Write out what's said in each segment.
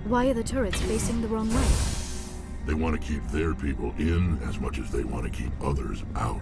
Why are the turrets facing the wrong way? They want to keep their people in as much as they want to keep others out.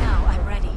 Now I'm ready.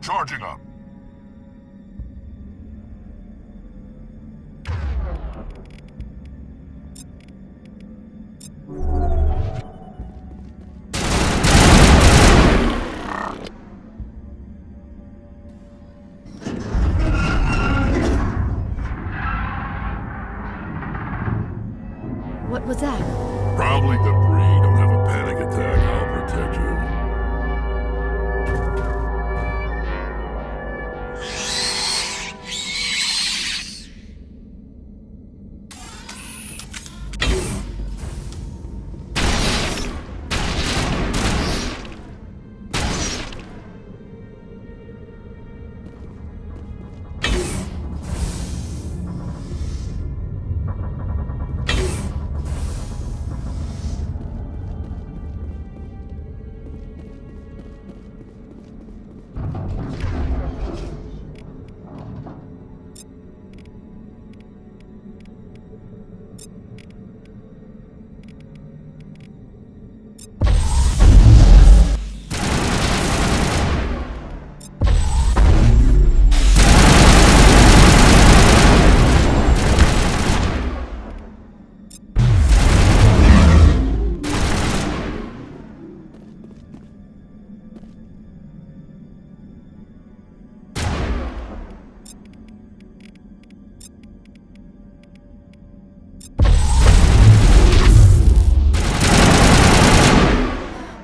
Charging up. What was that? Probably debris. Don't have a panic attack. I'll protect you.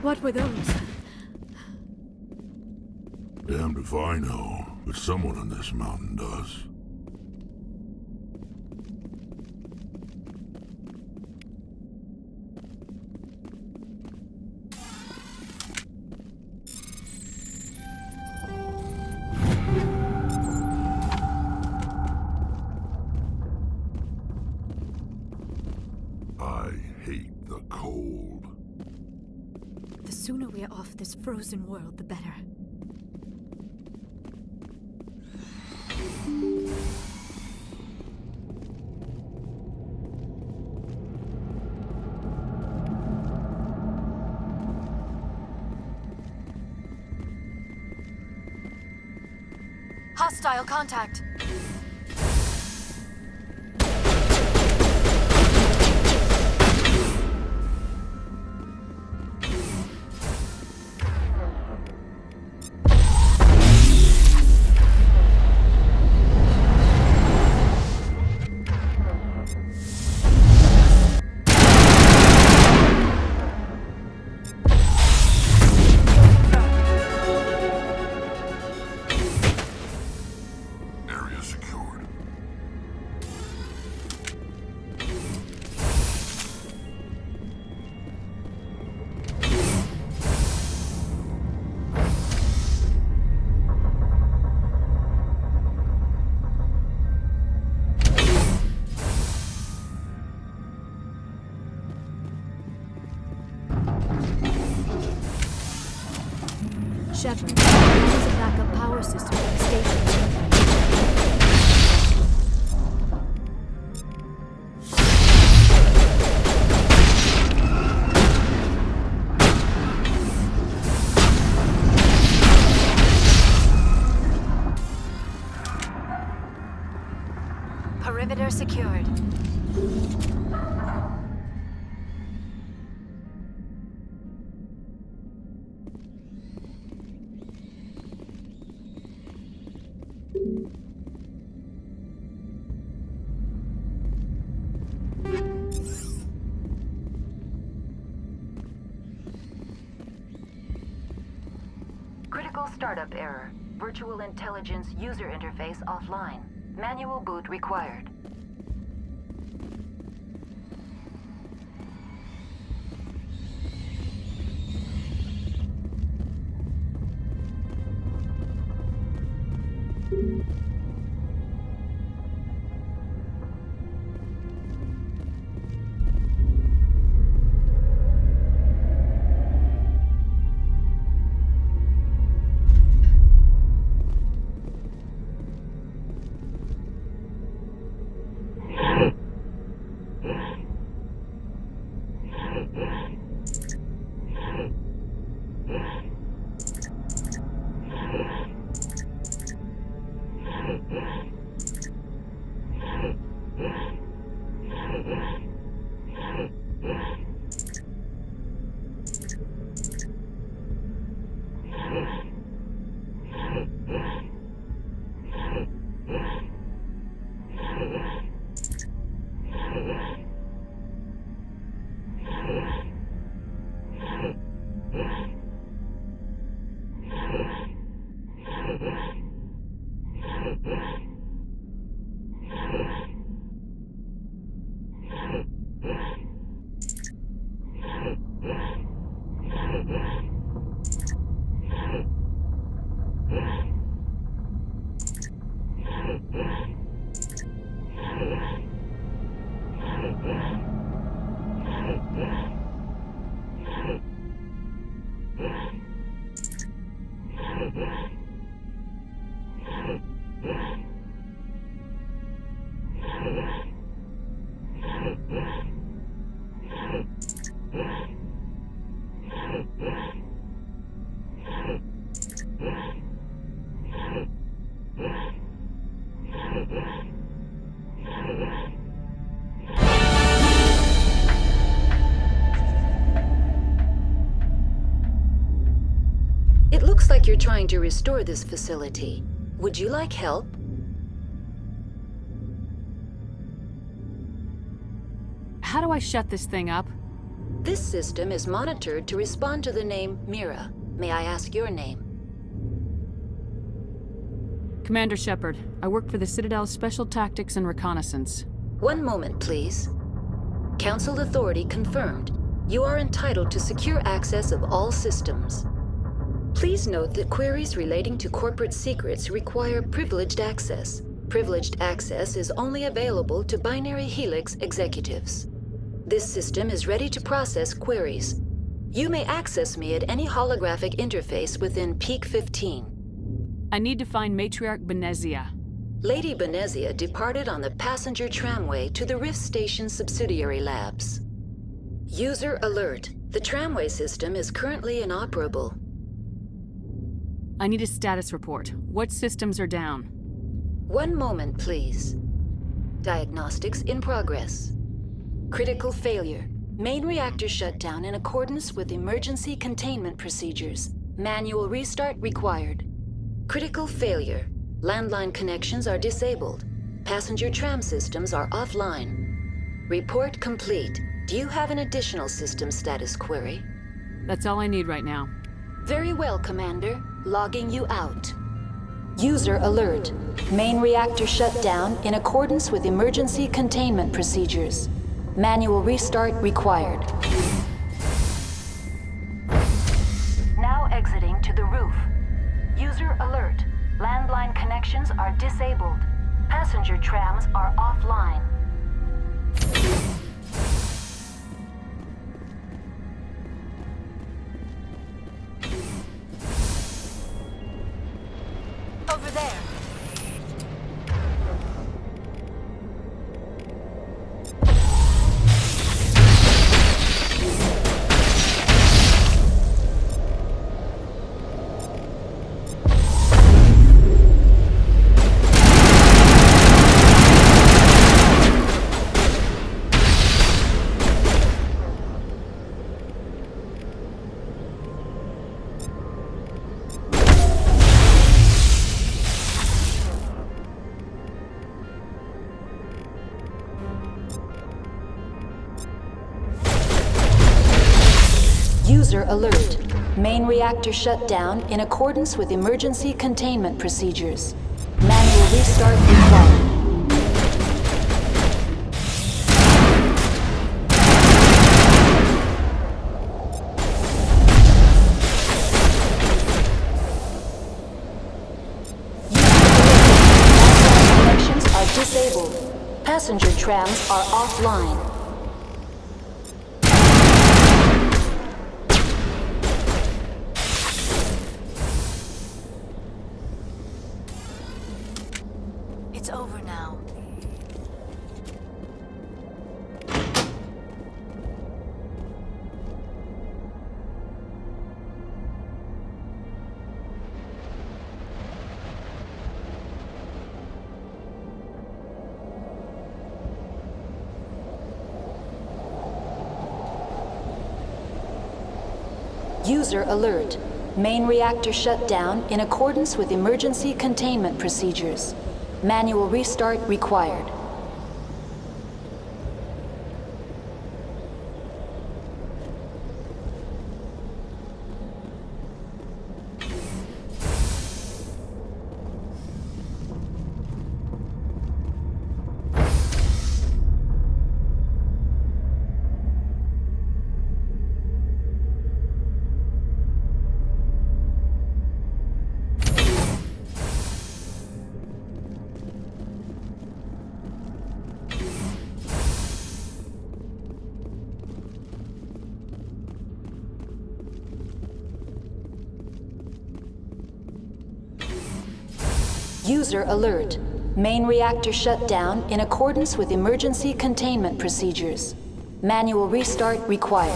What were those? Damned if I know, but someone on this mountain does. I hate the cold. The sooner we're off this frozen world, the better. Hostile contact. Area Shepard. There is a backup power system for the station. Perimeter secured. Critical startup error. Virtual intelligence user interface offline. Manual boot required. It looks like you're trying to restore this facility. Would you like help? How do I shut this thing up? This system is monitored to respond to the name Mira. May I ask your name? Commander Shepard, I work for the Citadel's Special Tactics and Reconnaissance. One moment, please. Council authority confirmed. You are entitled to secure access of all systems. Please note that queries relating to corporate secrets require privileged access. Privileged access is only available to Binary Helix executives. This system is ready to process queries. You may access me at any holographic interface within Peak 15. I need to find Matriarch Benezia. Lady Benezia departed on the passenger tramway to the Rift Station subsidiary labs. User alert. The tramway system is currently inoperable. I need a status report. What systems are down? One moment, please. Diagnostics in progress. Critical failure. Main reactor shut down in accordance with emergency containment procedures. Manual restart required. Critical failure. Landline connections are disabled. Passenger tram systems are offline. Report complete. Do you have an additional system status query? That's all I need right now. Very well, Commander. Logging you out. User alert. Main reactor shut down in accordance with emergency containment procedures. Manual restart required. Now exiting to the roof. User alert. Landline connections are disabled. Passenger trams are offline. User alert. Main reactor shut down in accordance with emergency containment procedures. Manual restart required. Connections are disabled. Passenger trams are offline. It's over now. User alert. Main reactor shut down in accordance with emergency containment procedures. Manual restart required. User alert. Main reactor shut down in accordance with emergency containment procedures. Manual restart required.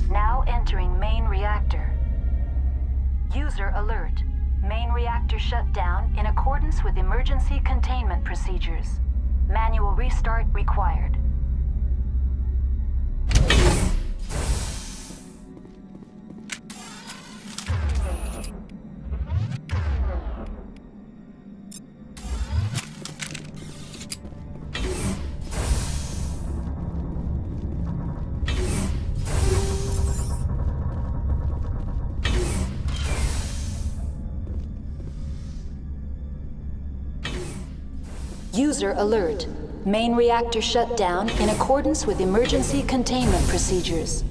Now entering main reactor. User alert. Main reactor shut down in accordance with emergency containment procedures. Manual restart required. User alert. Main reactor shut down in accordance with emergency containment procedures.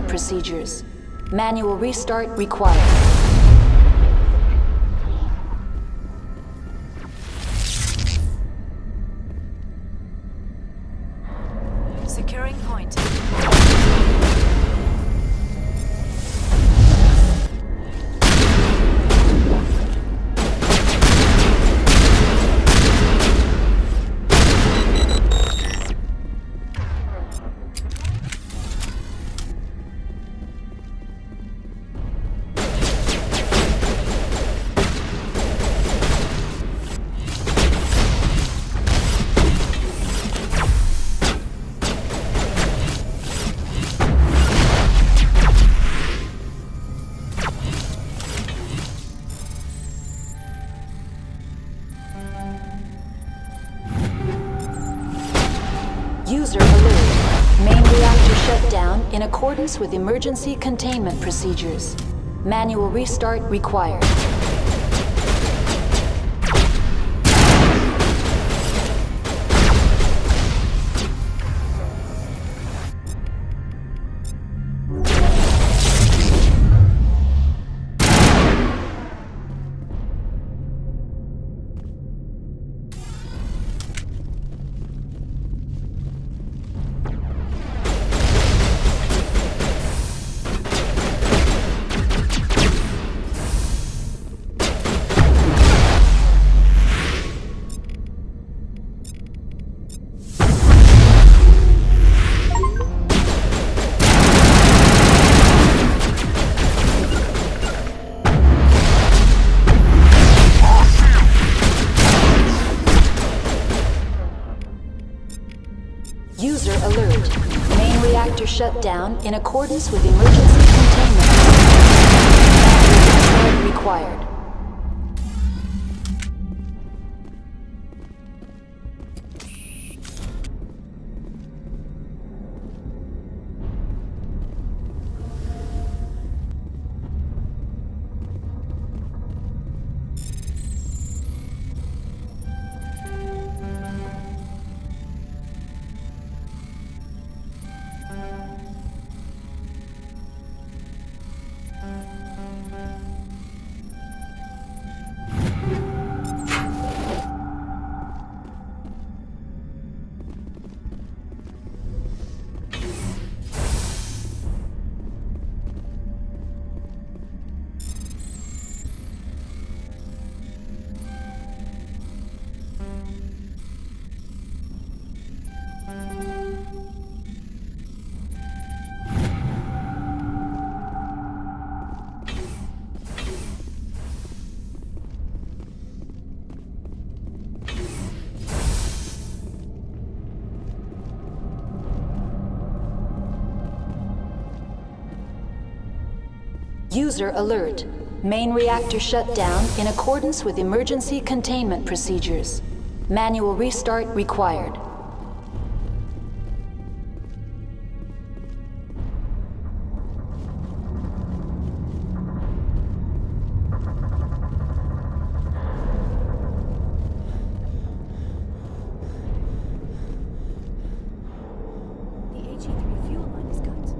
Procedures. Manual restart required. Securing point. User alert. Main reactor shut down in accordance with emergency containment procedures. Manual restart required. Main reactor shut down in accordance with emergency containment. Manual required. User alert. Main reactor shut down in accordance with emergency containment procedures. Manual restart required. The HE3 fuel line is cut.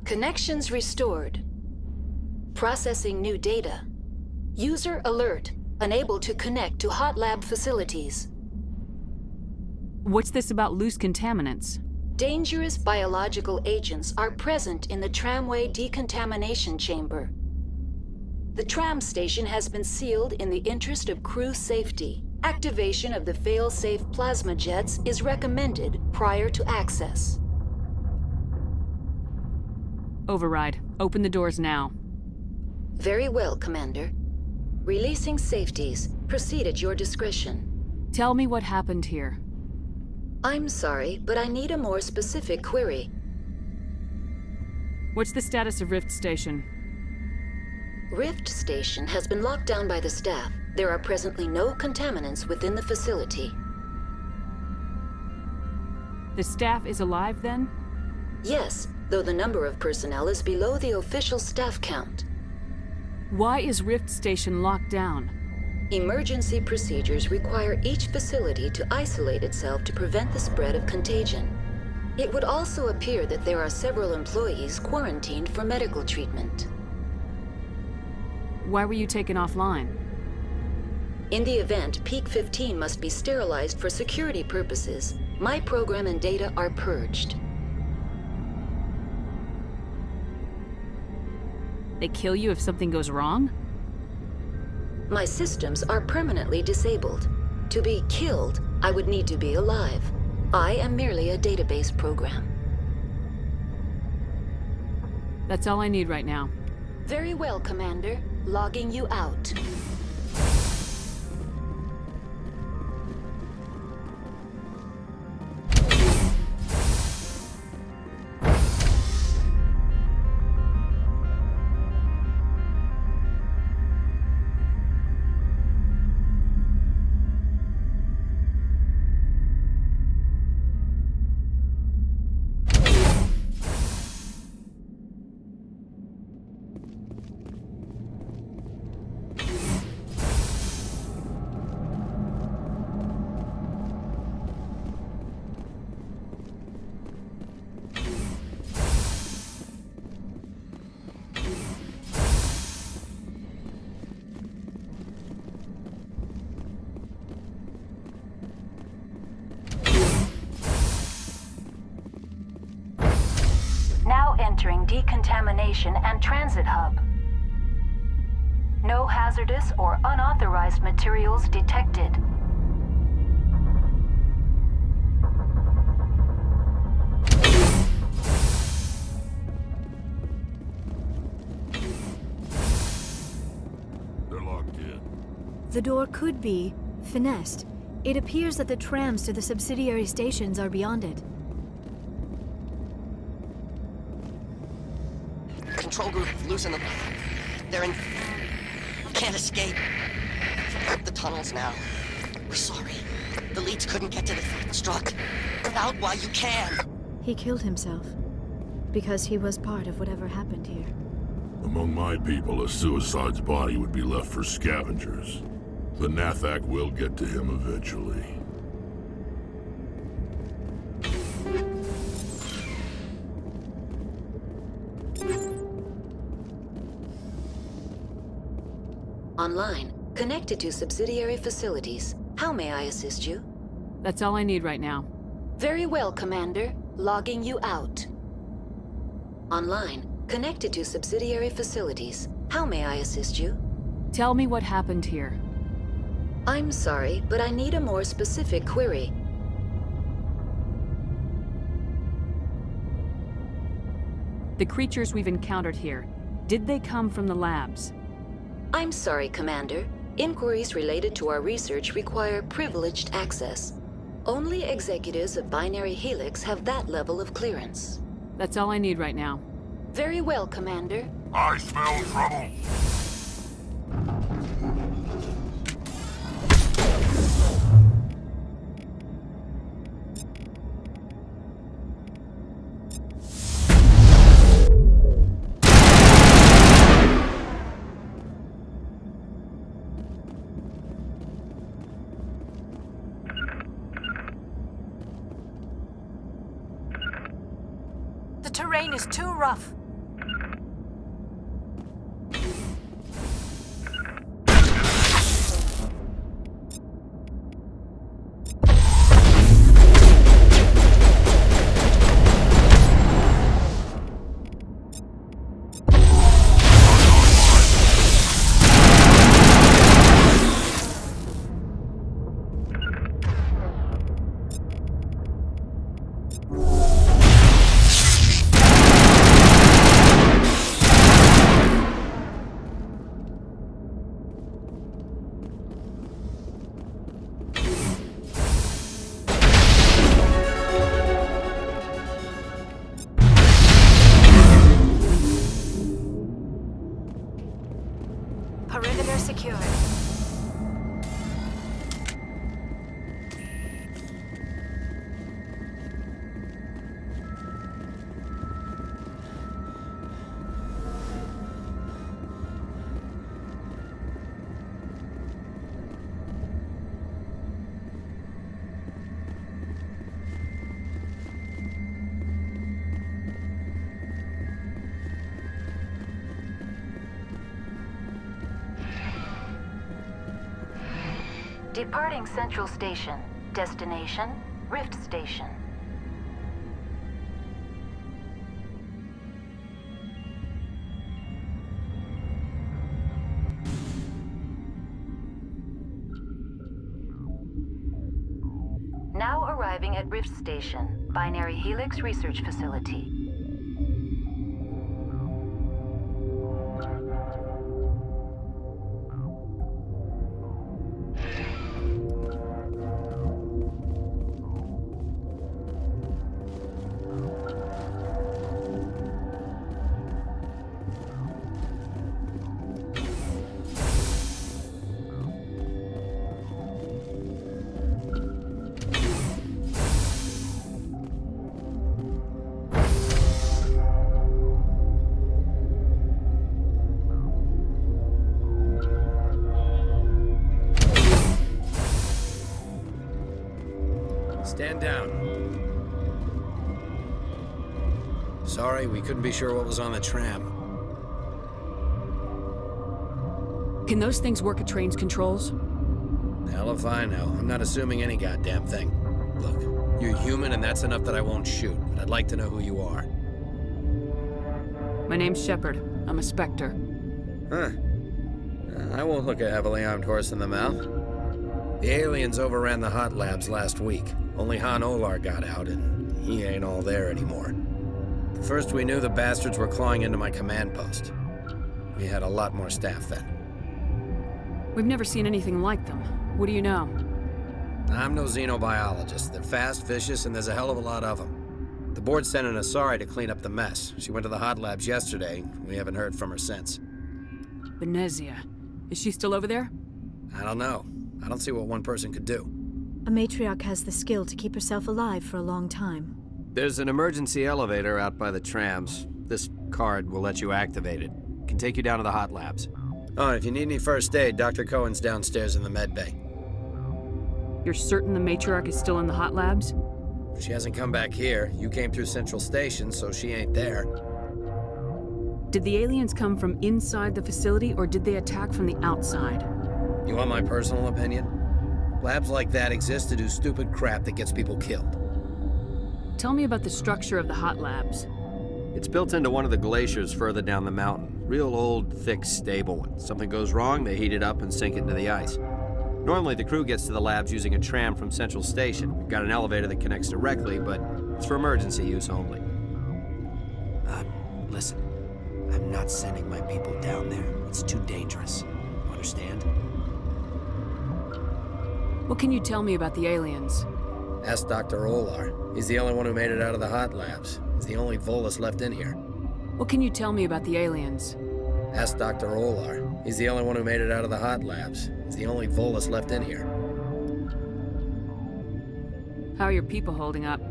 Connections restored. Processing new data. User alert. Unable to connect to hot lab facilities. What's this about loose contaminants? Dangerous biological agents are present in the tramway decontamination chamber. The tram station has been sealed in the interest of crew safety. Activation of the fail-safe plasma jets is recommended prior to access. Override. Open the doors now. Very well, Commander. Releasing safeties. Proceed at your discretion. Tell me what happened here. I'm sorry, but I need a more specific query. What's the status of Rift Station? Rift Station has been locked down by the staff. There are presently no contaminants within the facility. The staff is alive then? Yes, though the number of personnel is below the official staff count. Why is Rift Station locked down? Emergency procedures require each facility to isolate itself to prevent the spread of contagion. It would also appear that there are several employees quarantined for medical treatment. Why were you taken offline? In the event, Peak 15 must be sterilized for security purposes. My program and data are purged. They kill you if something goes wrong? My systems are permanently disabled. To be killed, I would need to be alive. I am merely a database program. That's all I need right now. Very well, Commander. Logging you out. manufacturing, decontamination, and transit hub. No hazardous or unauthorized materials detected. They're locked in. The door could be finessed. It appears that the trams to the subsidiary stations are beyond it. Control group, loosen them. They're in... Can't escape. Up the tunnels now. We're sorry. The leads couldn't get to the struck. Get out while you can. He killed himself because he was part of whatever happened here. Among my people, a suicide's body would be left for scavengers. The Nathak will get to him eventually. Online, connected to subsidiary facilities. How may I assist you? That's all I need right now. Very well, Commander. Logging you out. Online, connected to subsidiary facilities. How may I assist you? Tell me what happened here. I'm sorry, but I need a more specific query. The creatures we've encountered here, did they come from the labs? I'm sorry, Commander. Inquiries related to our research require privileged access. Only executives of Binary Helix have that level of clearance. That's all I need right now. Very well, Commander. I smell trouble. The terrain is too rough. Perimeter secured. Departing Central Station. Destination, Rift Station. Now arriving at Rift Station, Binary Helix Research Facility. Stand down. Sorry, we couldn't be sure what was on the tram. Can those things work at train's controls? Hell if I know. I'm not assuming any goddamn thing. Look, you're human and that's enough that I won't shoot, but I'd like to know who you are. My name's Shepard. I'm a Spectre. Huh. I won't look a heavily armed horse in the mouth. The aliens overran the hot labs last week. Only Han Olar got out, and he ain't all there anymore. The first we knew, the bastards were clawing into my command post. We had a lot more staff then. We've never seen anything like them. What do you know? I'm no xenobiologist. They're fast, vicious, and there's a hell of a lot of them. The board sent an Asari to clean up the mess. She went to the hot labs yesterday. We haven't heard from her since. Benezia. Is she still over there? I don't know. I don't see what one person could do. A matriarch has the skill to keep herself alive for a long time. There's an emergency elevator out by the trams. This card will let you activate it. Can take you down to the hot labs. Oh, and if you need any first aid, Dr. Cohen's downstairs in the med bay. You're certain the matriarch is still in the hot labs? She hasn't come back here. You came through Central Station, so she ain't there. Did the aliens come from inside the facility, or did they attack from the outside? You want my personal opinion? Labs like that exist to do stupid crap that gets people killed. Tell me about the structure of the hot labs. It's built into one of the glaciers further down the mountain. Real old, thick, stable one. Something goes wrong, they heat it up and sink it into the ice. Normally, the crew gets to the labs using a tram from Central Station. We've got an elevator that connects directly, but it's for emergency use only. Listen. I'm not sending my people down there. It's too dangerous. You understand? What can you tell me about the aliens? Ask Dr. Olar. He's the only one who made it out of the hot labs. He's the only Volus left in here. What can you tell me about the aliens? Ask Dr. Olar. He's the only one who made it out of the hot labs. He's the only Volus left in here. How are your people holding up?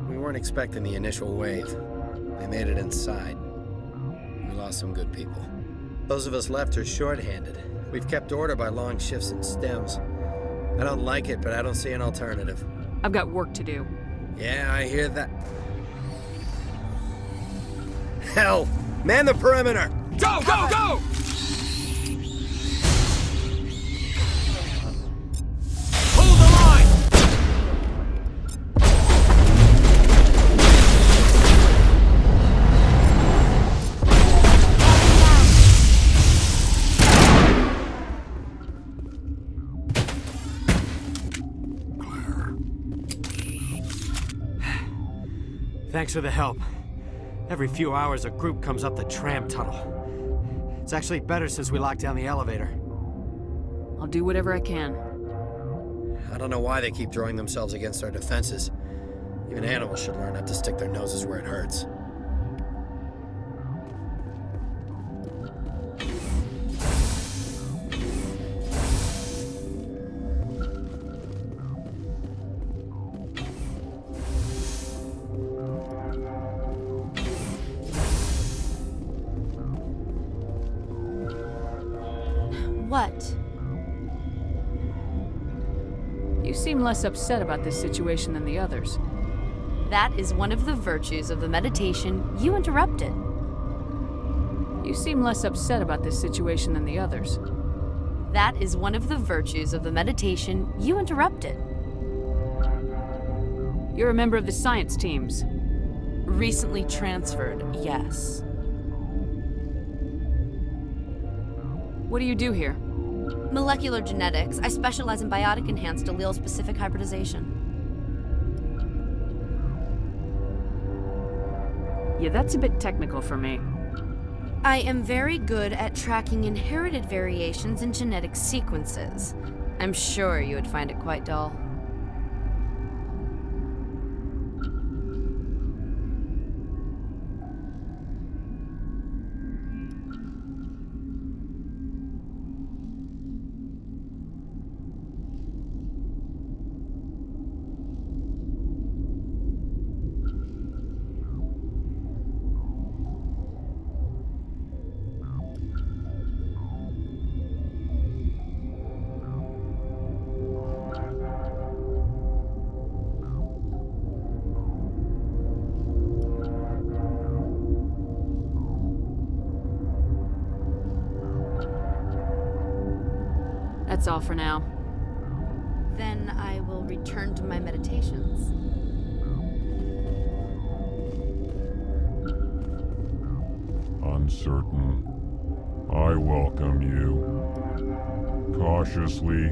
We weren't expecting the initial wave. They made it inside. We lost some good people. Those of us left are short-handed. We've kept order by long shifts and stems. I don't like it, but I don't see an alternative. I've got work to do. Yeah, I hear that. Hell! Man the perimeter! Go, go, go! Hold the line! Thanks for the help. Every few hours, a group comes up the tram tunnel. It's actually better since we locked down the elevator. I'll do whatever I can. I don't know why they keep throwing themselves against our defenses. Even animals should learn not to stick their noses where it hurts. What? You seem less upset about this situation than the others. That is one of the virtues of the meditation you interrupted. You seem less upset about this situation than the others. That is one of the virtues of the meditation you interrupted. You're a member of the science teams. Recently transferred, yes. What do you do here? Molecular genetics. I specialize in biotic-enhanced allele-specific hybridization. Yeah, that's a bit technical for me. I am very good at tracking inherited variations in genetic sequences. I'm sure you would find it quite dull. That's all for now. Then I will return to my meditations. On uncertain. I welcome you. Cautiously,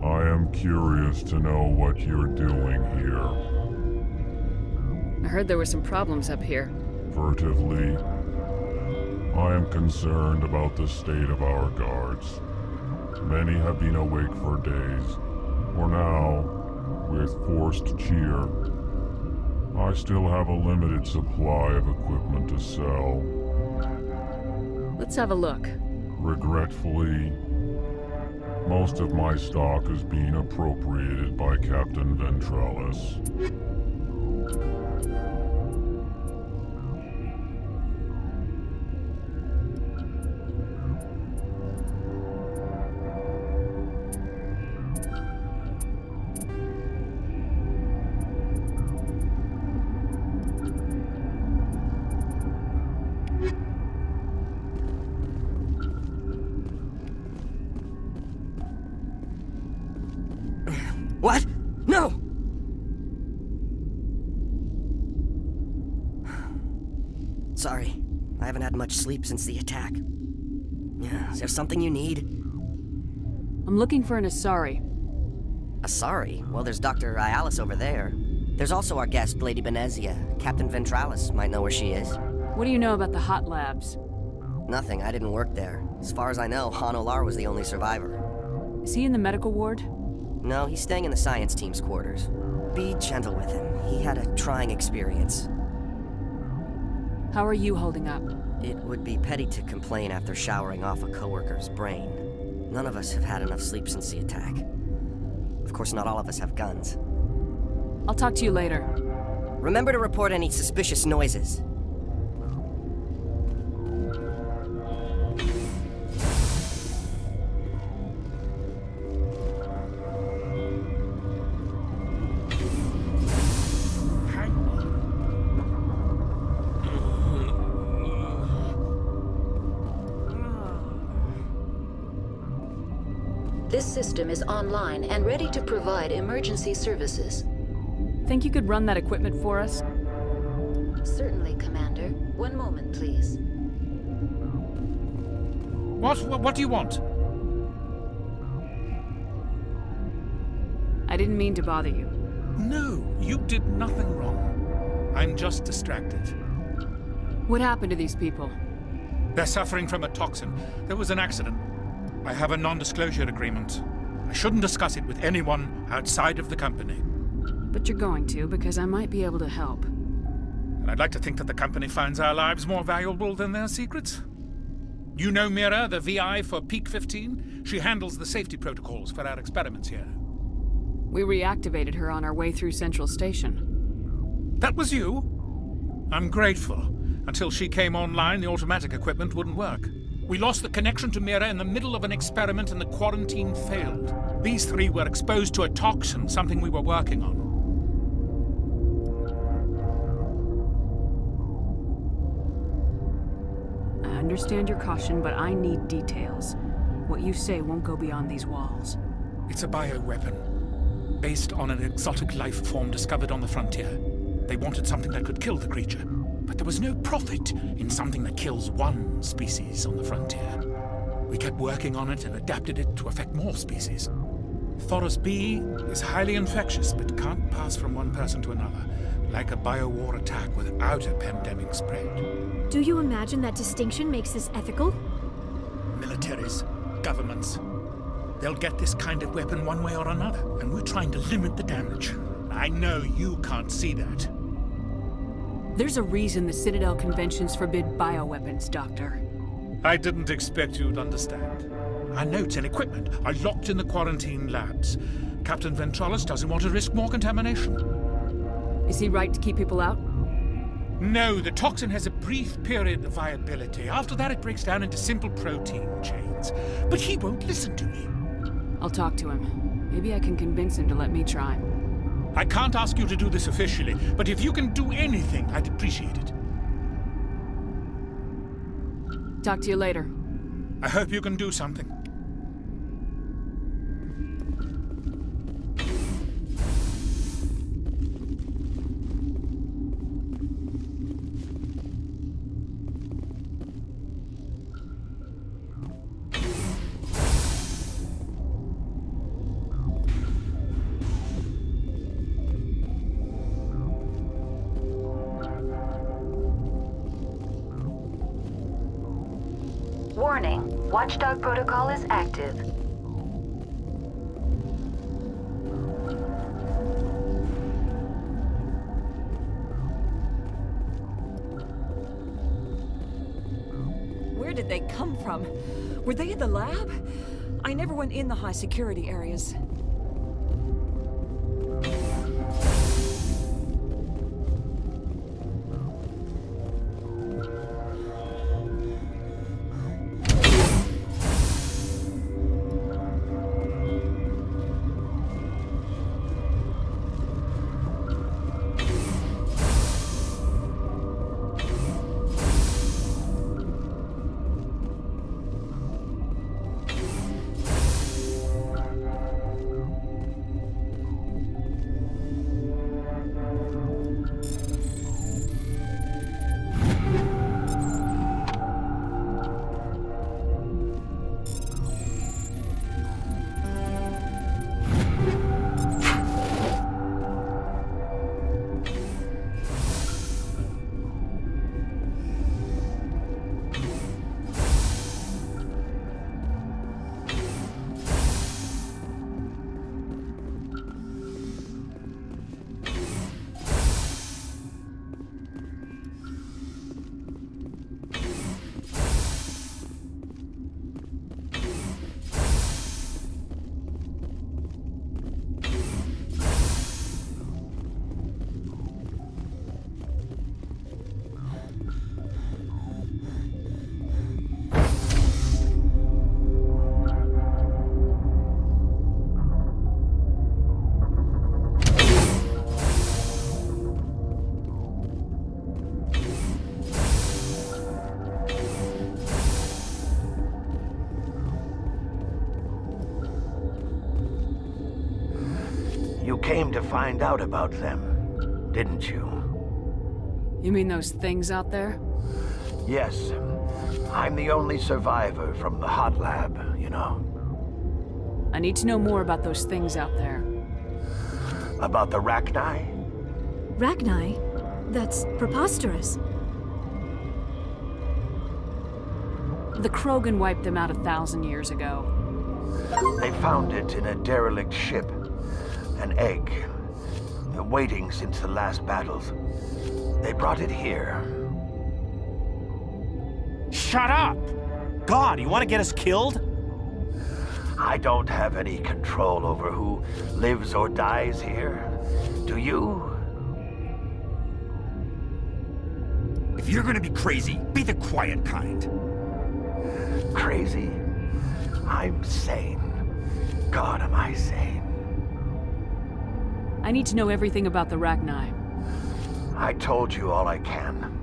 I am curious to know what you're doing here. I heard there were some problems up here. Furtively, I am concerned about the state of our guards. Many have been awake for days, or now, with forced cheer. I still have a limited supply of equipment to sell. Let's have a look. Regretfully, most of my stock is being appropriated by Captain Ventralis. What? No! Sorry, I haven't had much sleep since the attack. Is there something you need? I'm looking for an Asari. Asari? Well, there's Dr. Ialis over there. There's also our guest, Lady Benezia. Captain Ventralis might know where she is. What do you know about the hot labs? Nothing, I didn't work there. As far as I know, Han Olar was the only survivor. Is he in the medical ward? No, he's staying in the science team's quarters. Be gentle with him. He had a trying experience. How are you holding up? It would be petty to complain after showering off a coworker's brain. None of us have had enough sleep since the attack. Of course, not all of us have guns. I'll talk to you later. Remember to report any suspicious noises. This system is online and ready to provide emergency services. Think you could run that equipment for us? Certainly, Commander. One moment, please. What do you want? I didn't mean to bother you. No, you did nothing wrong. I'm just distracted. What happened to these people? They're suffering from a toxin. There was an accident. I have a non-disclosure agreement. I shouldn't discuss it with anyone outside of the company. But you're going to, because I might be able to help. And I'd like to think that the company finds our lives more valuable than their secrets. You know Mira, the VI for Peak 15? She handles the safety protocols for our experiments here. We reactivated her on our way through Central Station. That was you? I'm grateful. Until she came online, the automatic equipment wouldn't work. We lost the connection to Mira in the middle of an experiment and the quarantine failed. These three were exposed to a toxin, something we were working on. I understand your caution, but I need details. What you say won't go beyond these walls. It's a bioweapon, based on an exotic life form discovered on the frontier. They wanted something that could kill the creature. But there was no profit in something that kills one species on the frontier. We kept working on it and adapted it to affect more species. Thoros B is highly infectious, but can't pass from one person to another, like a biowar attack without a pandemic spread. Do you imagine that distinction makes this ethical? Militaries, governments, they'll get this kind of weapon one way or another, and we're trying to limit the damage. I know you can't see that. There's a reason the Citadel conventions forbid bioweapons, Doctor. I didn't expect you'd understand. Our notes and equipment are locked in the quarantine labs. Captain Ventralis doesn't want to risk more contamination. Is he right to keep people out? No, the toxin has a brief period of viability. After that, it breaks down into simple protein chains. But he won't listen to me. I'll talk to him. Maybe I can convince him to let me try. I can't ask you to do this officially, but if you can do anything, I'd appreciate it. Talk to you later. I hope you can do something. Warning, Watchdog protocol is active. Where did they come from? Were they in the lab? I never went in the high security areas. You came to find out about them, didn't you? You mean those things out there? Yes. I'm the only survivor from the hot lab, you know. I need to know more about those things out there. About the Rachni? Rachni? That's preposterous. The Krogan wiped them out 1,000 years ago. They found it in a derelict ship. An egg. Waiting since the last battles. They brought it here. Shut up! God, you want to get us killed? I don't have any control over who lives or dies here. Do you? If you're gonna be crazy, be the quiet kind. Crazy? I'm sane. God, am I sane? I need to know everything about the Rachni. I told you all I can.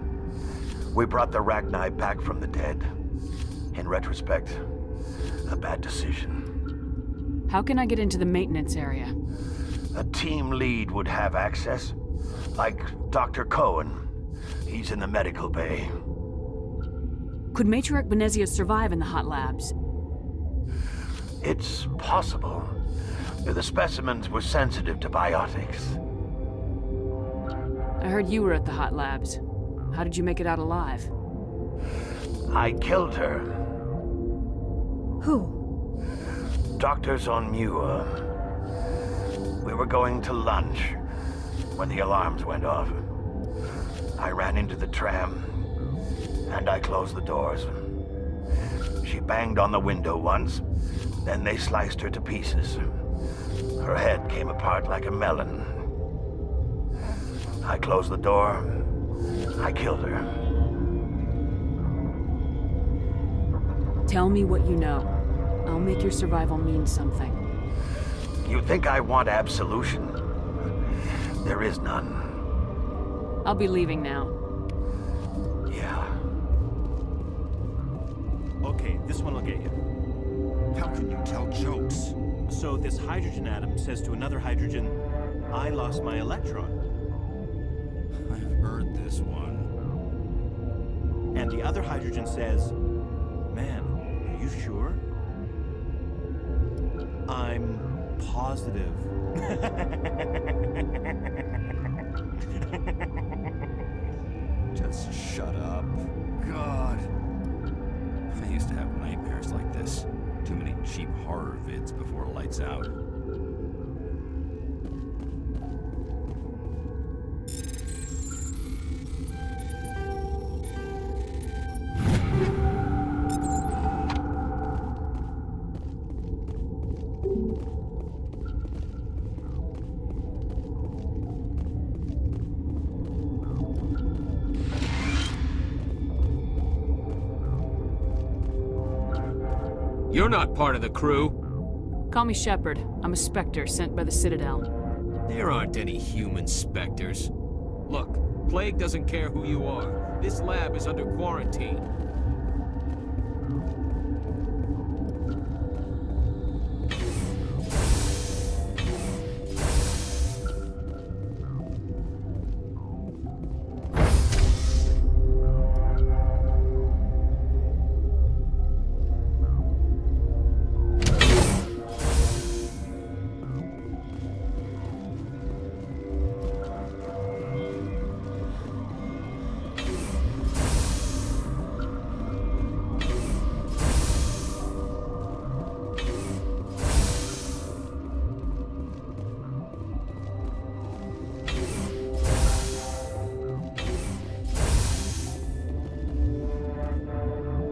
We brought the Rachni back from the dead. In retrospect, a bad decision. How can I get into the maintenance area? A team lead would have access. Like Dr. Cohen. He's in the medical bay. Could Matriarch Benezia survive in the hot labs? It's possible. The specimens were sensitive to biotics. I heard you were at the hot labs. How did you make it out alive? I killed her. Who? Doctors on Muir. We were going to lunch when the alarms went off. I ran into the tram, and I closed the doors. She banged on the window once, then they sliced her to pieces. Her head came apart like a melon. I closed the door. I killed her. Tell me what you know. I'll make your survival mean something. You think I want absolution? There is none. I'll be leaving now. Yeah. Okay, this one will get you. How can you tell jokes? So this hydrogen atom says to another hydrogen, I lost my electron. I've heard this one. And the other hydrogen says, man, are you sure? I'm positive. Just shut up. God. I used to have vids before lights out. You're not part of the crew. Call me Shepard. I'm a Spectre sent by the Citadel. There aren't any human Spectres. Look, Plague doesn't care who you are. This lab is under quarantine.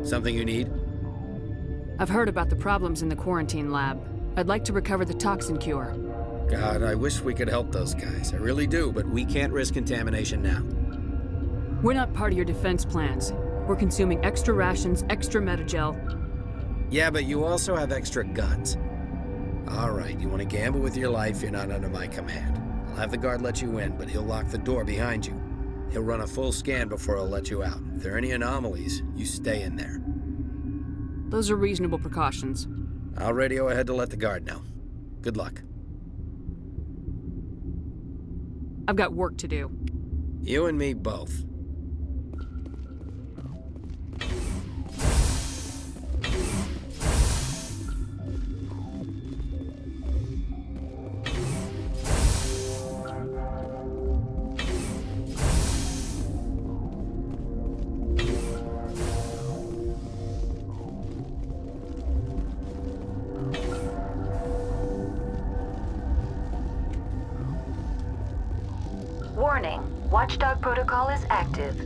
Something you need? I've heard about the problems in the quarantine lab. I'd like to recover the toxin cure. God, I wish we could help those guys. I really do, but we can't risk contamination now. We're not part of your defense plans. We're consuming extra rations, extra Metagel. Yeah, but you also have extra guns. All right, you want to gamble with your life, you're not under my command. I'll have the guard let you in, but he'll lock the door behind you. He'll run a full scan before he'll let you out. If there are any anomalies, you stay in there. Those are reasonable precautions. I'll radio ahead to let the guard know. Good luck. I've got work to do. You and me both. Warning, Watchdog protocol is active.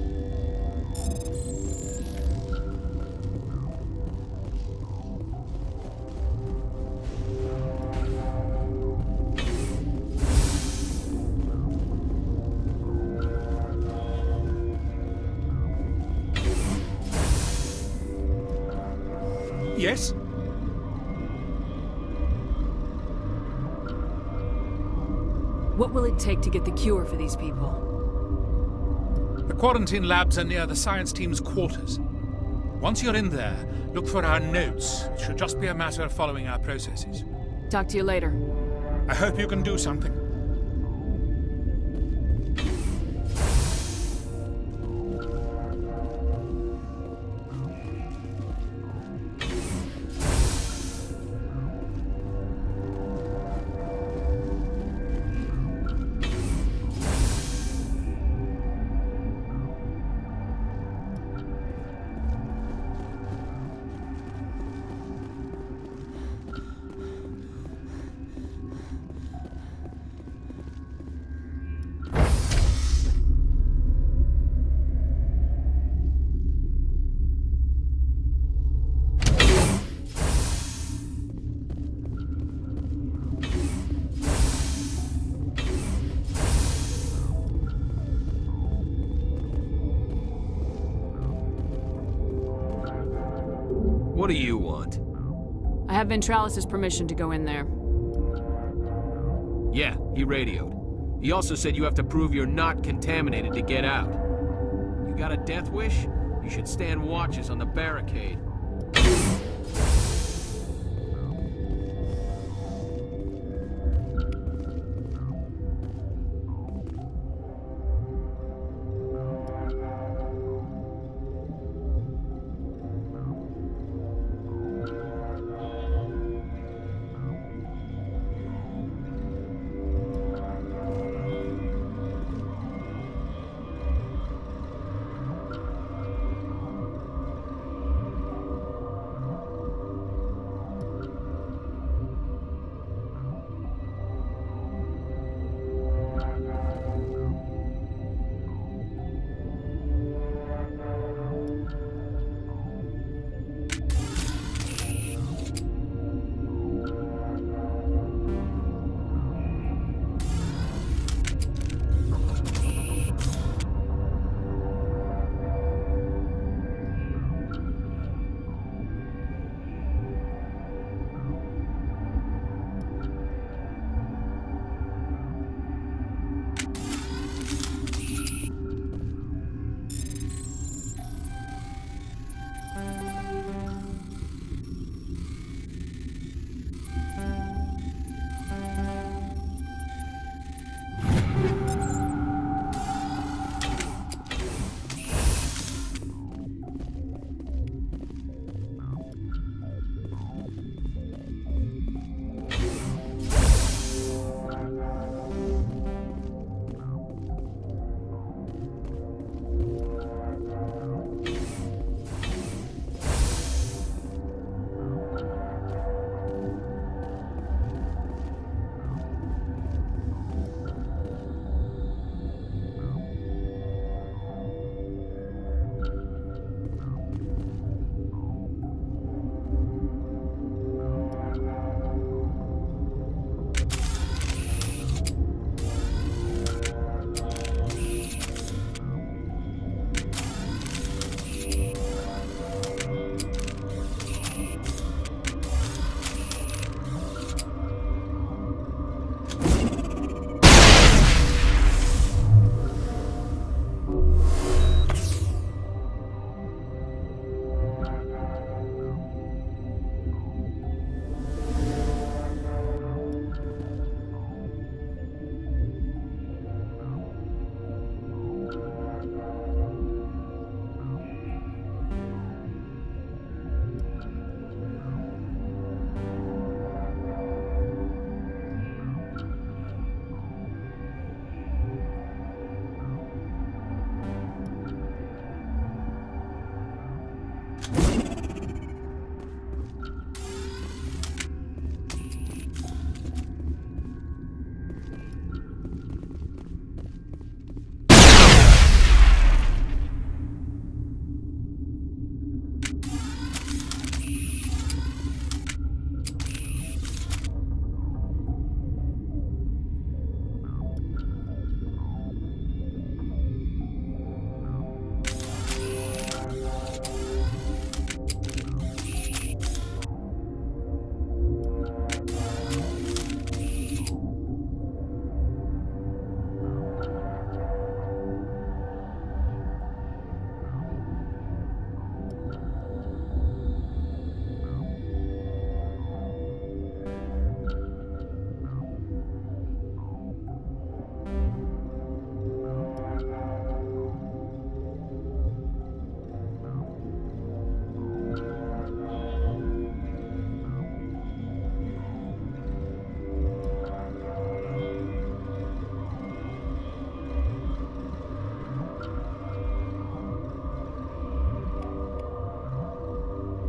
Yes? What will it take to get the cure for these people? The quarantine labs are near the science team's quarters. Once you're in there, look for our notes. It should just be a matter of following our processes. Talk to you later. I hope you can do something. What do you want? I have Ventralis' permission to go in there. Yeah, he radioed. He also said you have to prove you're not contaminated to get out. You got a death wish? You should stand watches on the barricade.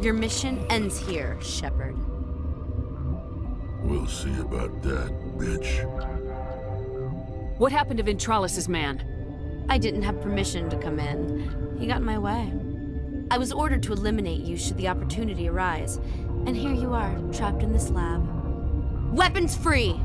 Your mission ends here, Shepard. We'll see about that, bitch. What happened to Ventralis' man? I didn't have permission to come in. He got in my way. I was ordered to eliminate you should the opportunity arise. And here you are, trapped in this lab. Weapons free!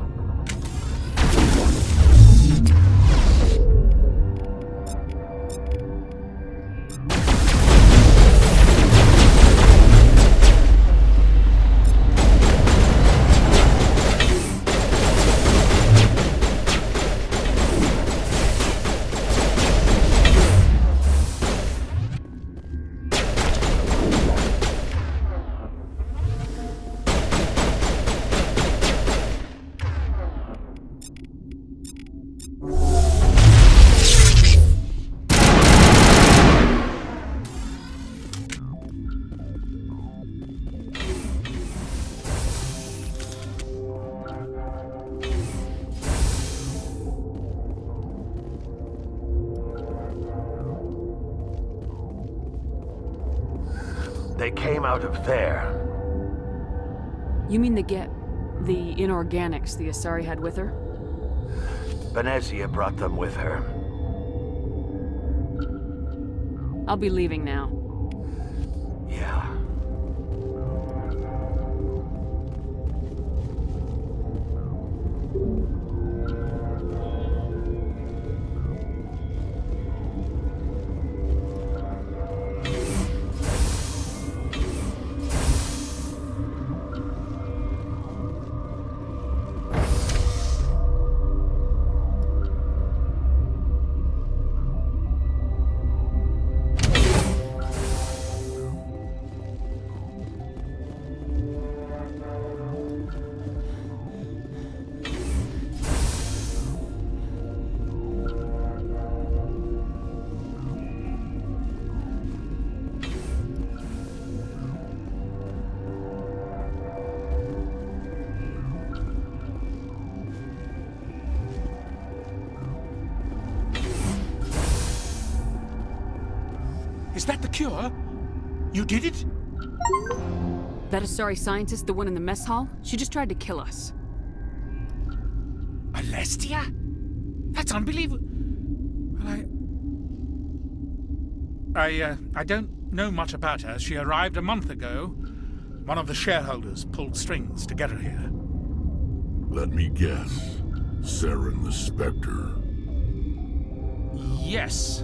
They came out of there. You mean the inorganics the Asari had with her? Venezia brought them with her. I'll be leaving now. Yeah. Is that the cure? You did it? That Asari scientist, the one in the mess hall? She just tried to kill us. Alestia? That's unbelievable. Well, I don't know much about her. She arrived a month ago. One of the shareholders pulled strings to get her here. Let me guess. Saren the Spectre. Yes.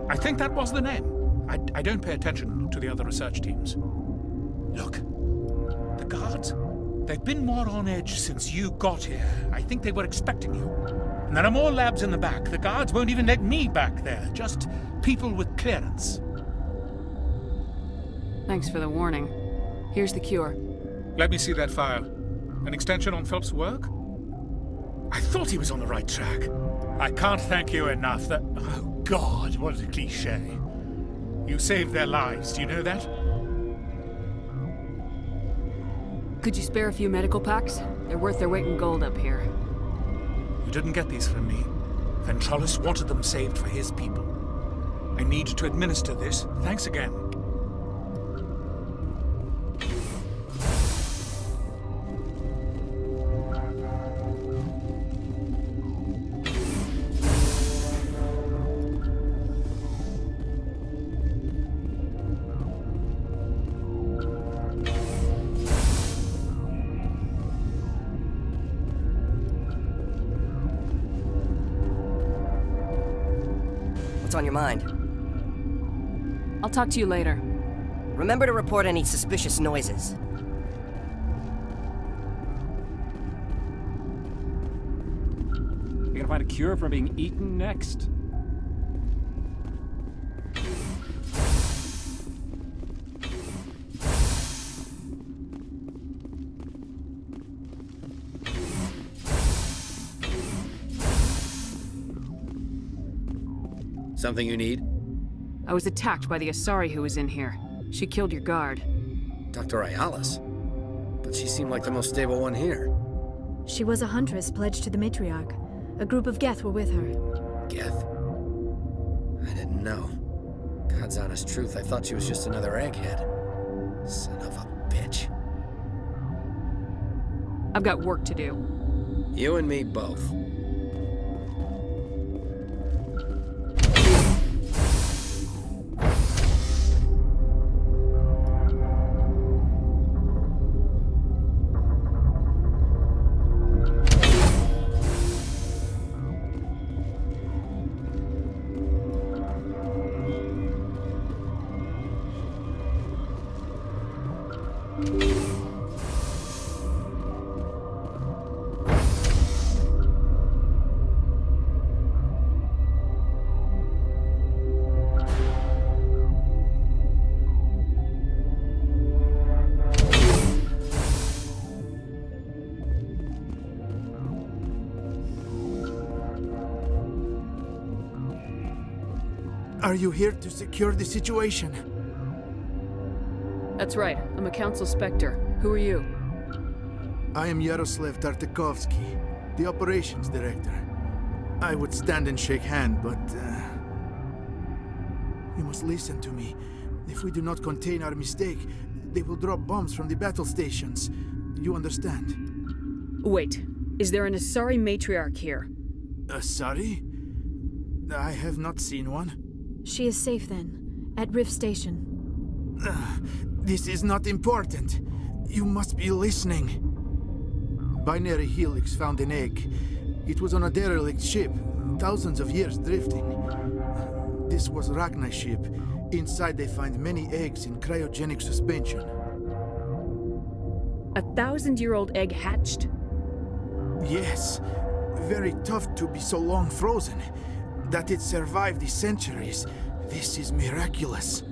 I think that was the name. I don't pay attention to the other research teams. Look, the guards, they've been more on edge since you got here. I think they were expecting you. And there are more labs in the back. The guards won't even let me back there. Just people with clearance. Thanks for the warning. Here's the cure. Let me see that file. An extension on Phelps' work? I thought he was on the right track. I can't thank you enough that... Oh, God, what a cliché. You saved their lives, do you know that? Could you spare a few medical packs? They're worth their weight in gold up here. You didn't get these from me. Ventralis wanted them saved for his people. I need to administer this. Thanks again. What's on your mind? I'll talk to you later. Remember to report any suspicious noises. You gonna find a cure for being eaten next? Something you need? I was attacked by the Asari who was in here. She killed your guard. Dr. Ayalis? But she seemed like the most stable one here. She was a huntress pledged to the matriarch. A group of Geth were with her. Geth? I didn't know. God's honest truth, I thought she was just another egghead. Son of a bitch. I've got work to do. You and me both. Are you here to secure the situation? That's right. I'm a Council Spectre. Who are you? I am Yaroslav Tartakovsky, the operations director. I would stand and shake hand, but you must listen to me. If we do not contain our mistake, they will drop bombs from the battle stations. You understand? Wait. Is there an Asari matriarch here? Asari? I have not seen one. She is safe then, at Rift Station. This is not important. You must be listening. Binary Helix found an egg. It was on a derelict ship, thousands of years drifting. This was Rachni's ship. Inside they find many eggs in cryogenic suspension. A 1,000-year-old egg hatched? Yes. Very tough to be so long frozen. That it survived the centuries. This is miraculous.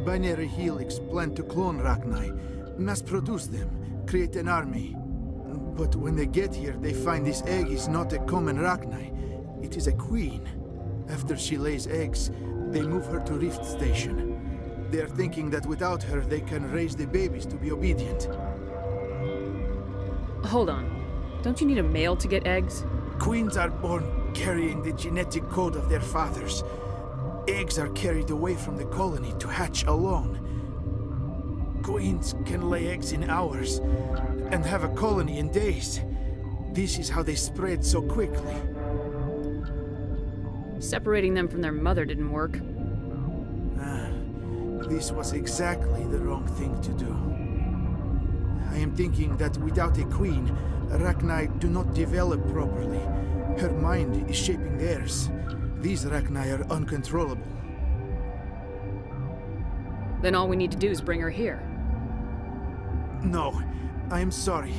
Binary Helix planned to clone Rachni, mass-produce them, create an army. But when they get here, they find this egg is not a common Rachni. It is a queen. After she lays eggs, they move her to Rift Station. They are thinking that without her, they can raise the babies to be obedient. Hold on. Don't you need a male to get eggs? Queens are born carrying the genetic code of their fathers. Eggs are carried away from the colony to hatch alone. Queens can lay eggs in hours and have a colony in days. This is how they spread so quickly. Separating them from their mother didn't work. This was exactly the wrong thing to do. I am thinking that without a queen, Rachni do not develop properly. Her mind is shaping theirs. These Rachni are uncontrollable. Then all we need to do is bring her here. No, I am sorry,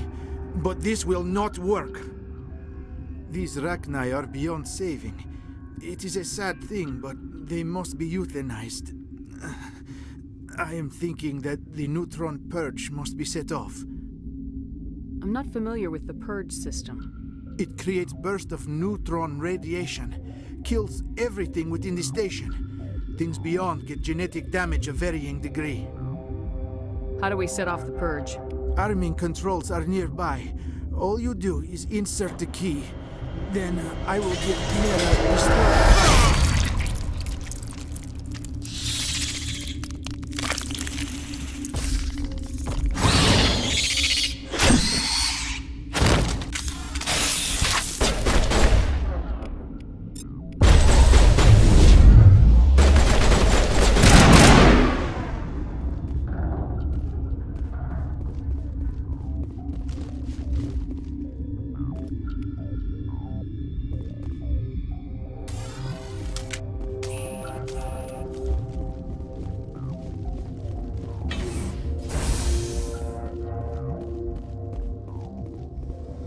but this will not work. These Rachni are beyond saving. It is a sad thing, but they must be euthanized. I am thinking that the neutron purge must be set off. I'm not familiar with the purge system. It creates bursts of neutron radiation, kills everything within the station. Things beyond get genetic damage of varying degree. How do we set off the purge? Arming controls are nearby. All you do is insert the key. Then I will give Mira the story.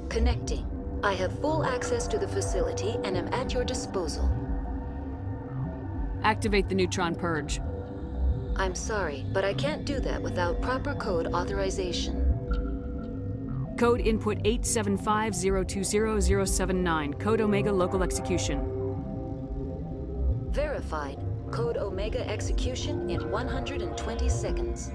Connecting. I have full access to the facility and am at your disposal. Activate the neutron purge. I'm sorry, but I can't do that without proper code authorization. Code input 875020079. Code Omega local execution. Verified. Code Omega execution in 120 seconds.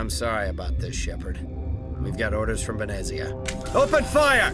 I'm sorry about this, Shepard. We've got orders from Venezia. Open fire!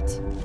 it.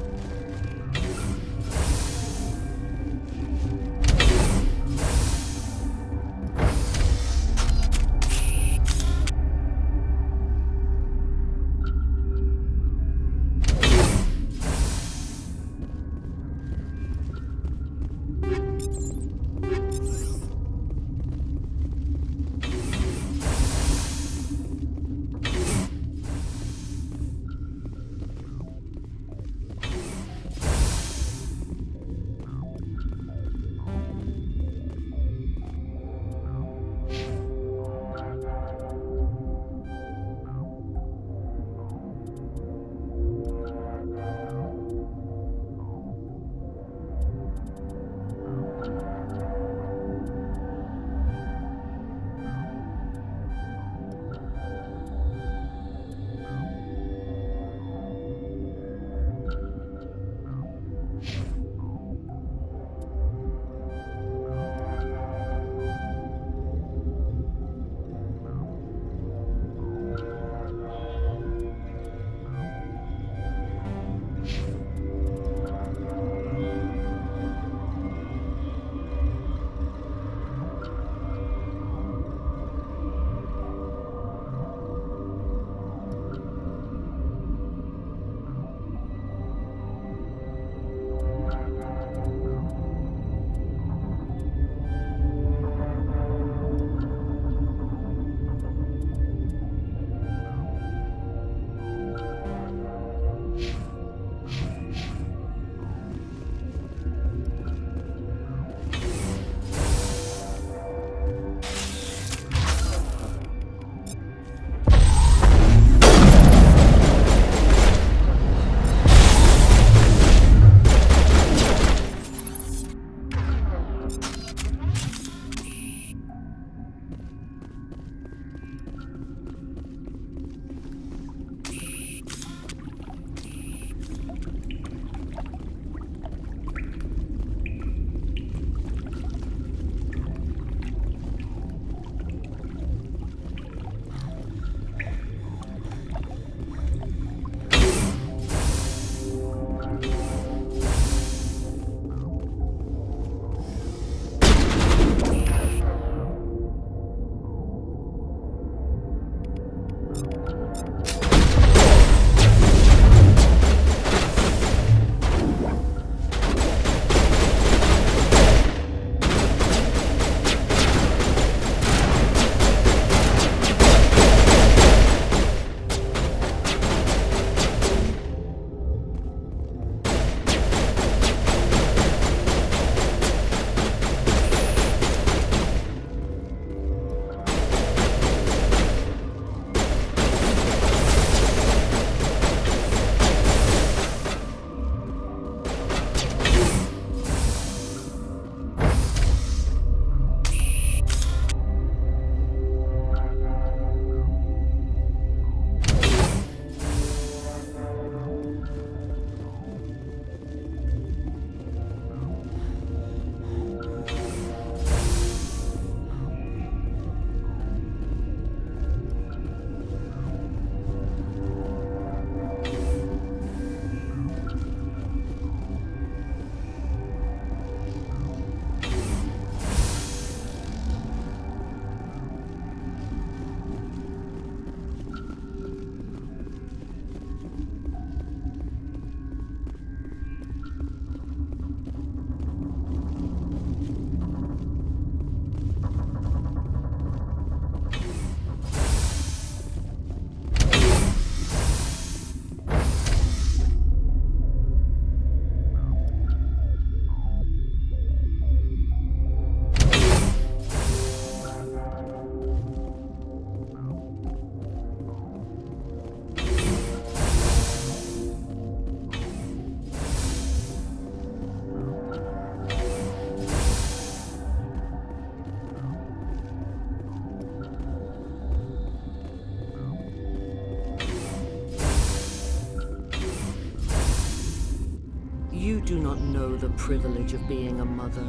You do not know the privilege of being a mother.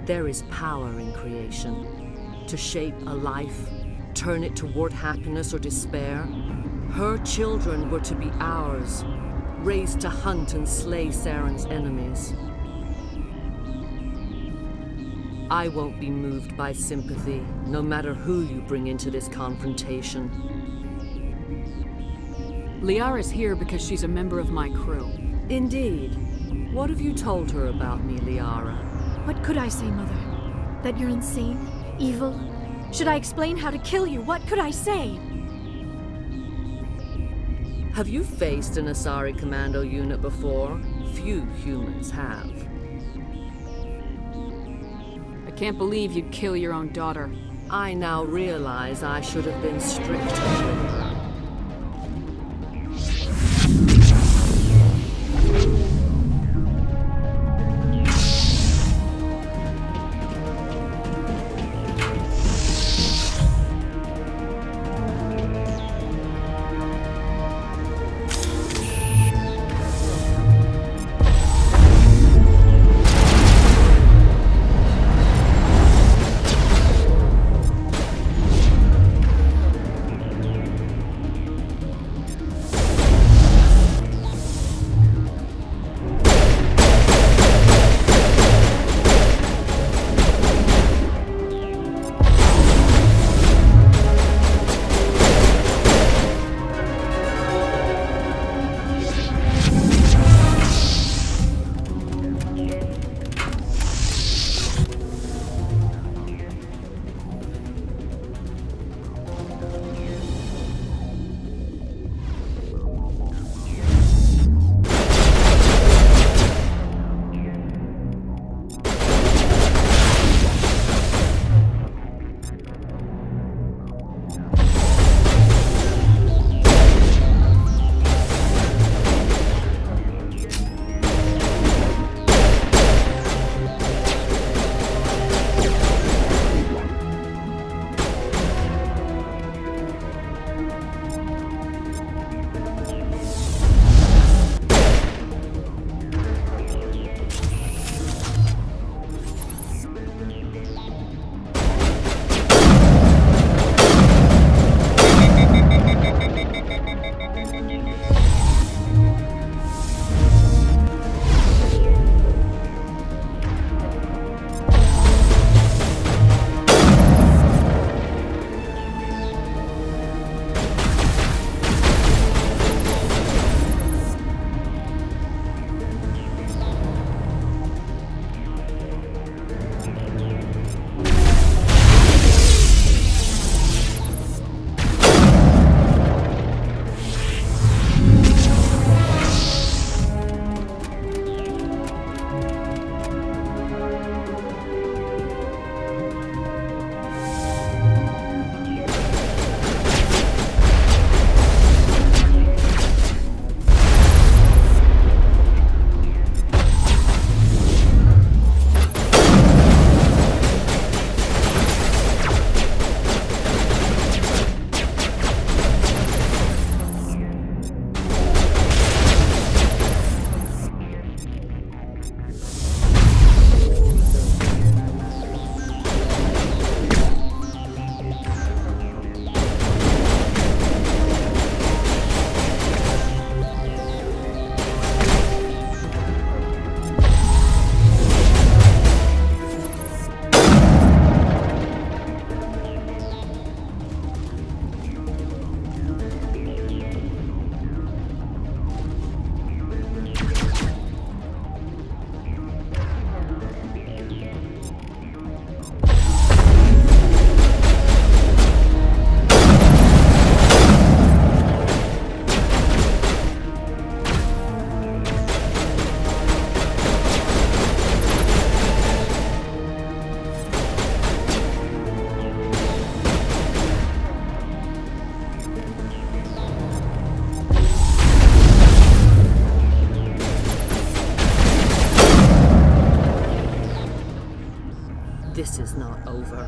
There is power in creation. To shape a life, turn it toward happiness or despair. Her children were to be ours. raised to hunt and slay Saren's enemies. I won't be moved by sympathy, no matter who you bring into this confrontation. Liara's here because she's a member of my crew. Indeed. What have you told her about me, Liara? What could I say, Mother? That you're insane? Evil? Should I explain how to kill you? What could I say? Have you faced an Asari commando unit before? Few humans have. I can't believe you'd kill your own daughter. I now realize I should have been stricter with her. This is not over.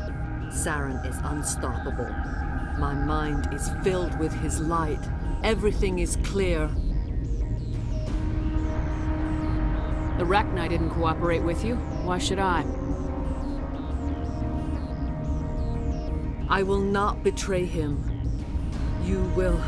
Saren is unstoppable. My mind is filled with his light. Everything is clear. The Rachni didn't cooperate with you. Why should I? I will not betray him. You will.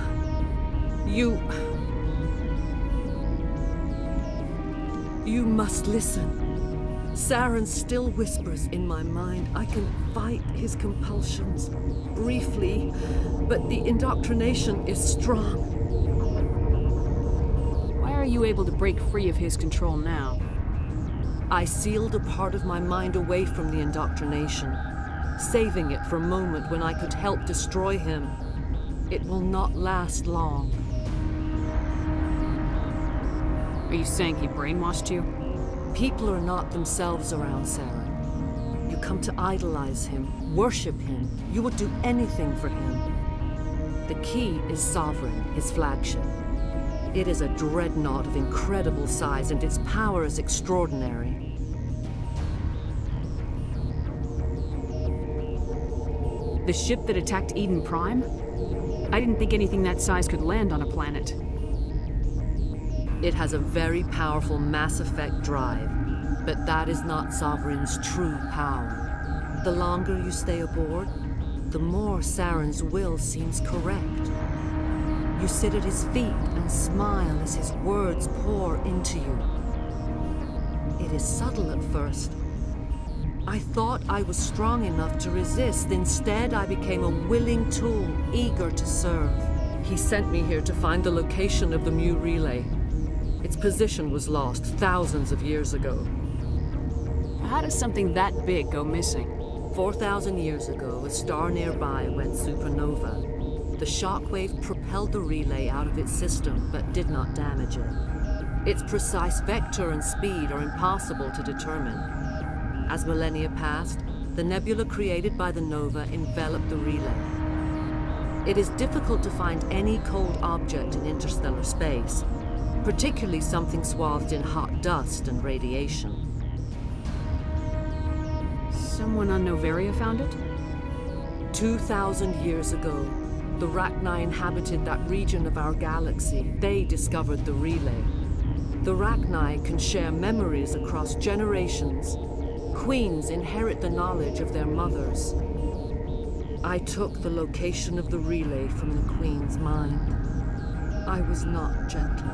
You must listen. Saren still whispers in my mind. I can fight his compulsions, briefly, but the indoctrination is strong. Why are you able to break free of his control now? I sealed a part of my mind away from the indoctrination, saving it for a moment when I could help destroy him. It will not last long. Are you saying he brainwashed you? People are not themselves around Saren. You come to idolize him, worship him. You would do anything for him. The key is Sovereign, his flagship. It is a dreadnought of incredible size, and its power is extraordinary. The ship that attacked Eden Prime? I didn't think anything that size could land on a planet. It has a very powerful Mass Effect drive, but that is not Sovereign's true power. The longer you stay aboard, the more Saren's will seems correct. You sit at his feet and smile as his words pour into you. It is subtle at first. I thought I was strong enough to resist. Instead, I became a willing tool, eager to serve. He sent me here to find the location of the Mu relay. Its position was lost thousands of years ago. How does something that big go missing? 4,000 years ago, a star nearby went supernova. The shockwave propelled the relay out of its system, but did not damage it. Its precise vector and speed are impossible to determine. As millennia passed, the nebula created by the nova enveloped the relay. It is difficult to find any cold object in interstellar space, particularly something swathed in hot dust and radiation. Someone on Noveria found it? 2,000 years ago, the Rachni inhabited that region of our galaxy. They discovered the relay. The Rachni can share memories across generations. Queens inherit the knowledge of their mothers. I took the location of the relay from the Queen's mind. I was not gentle.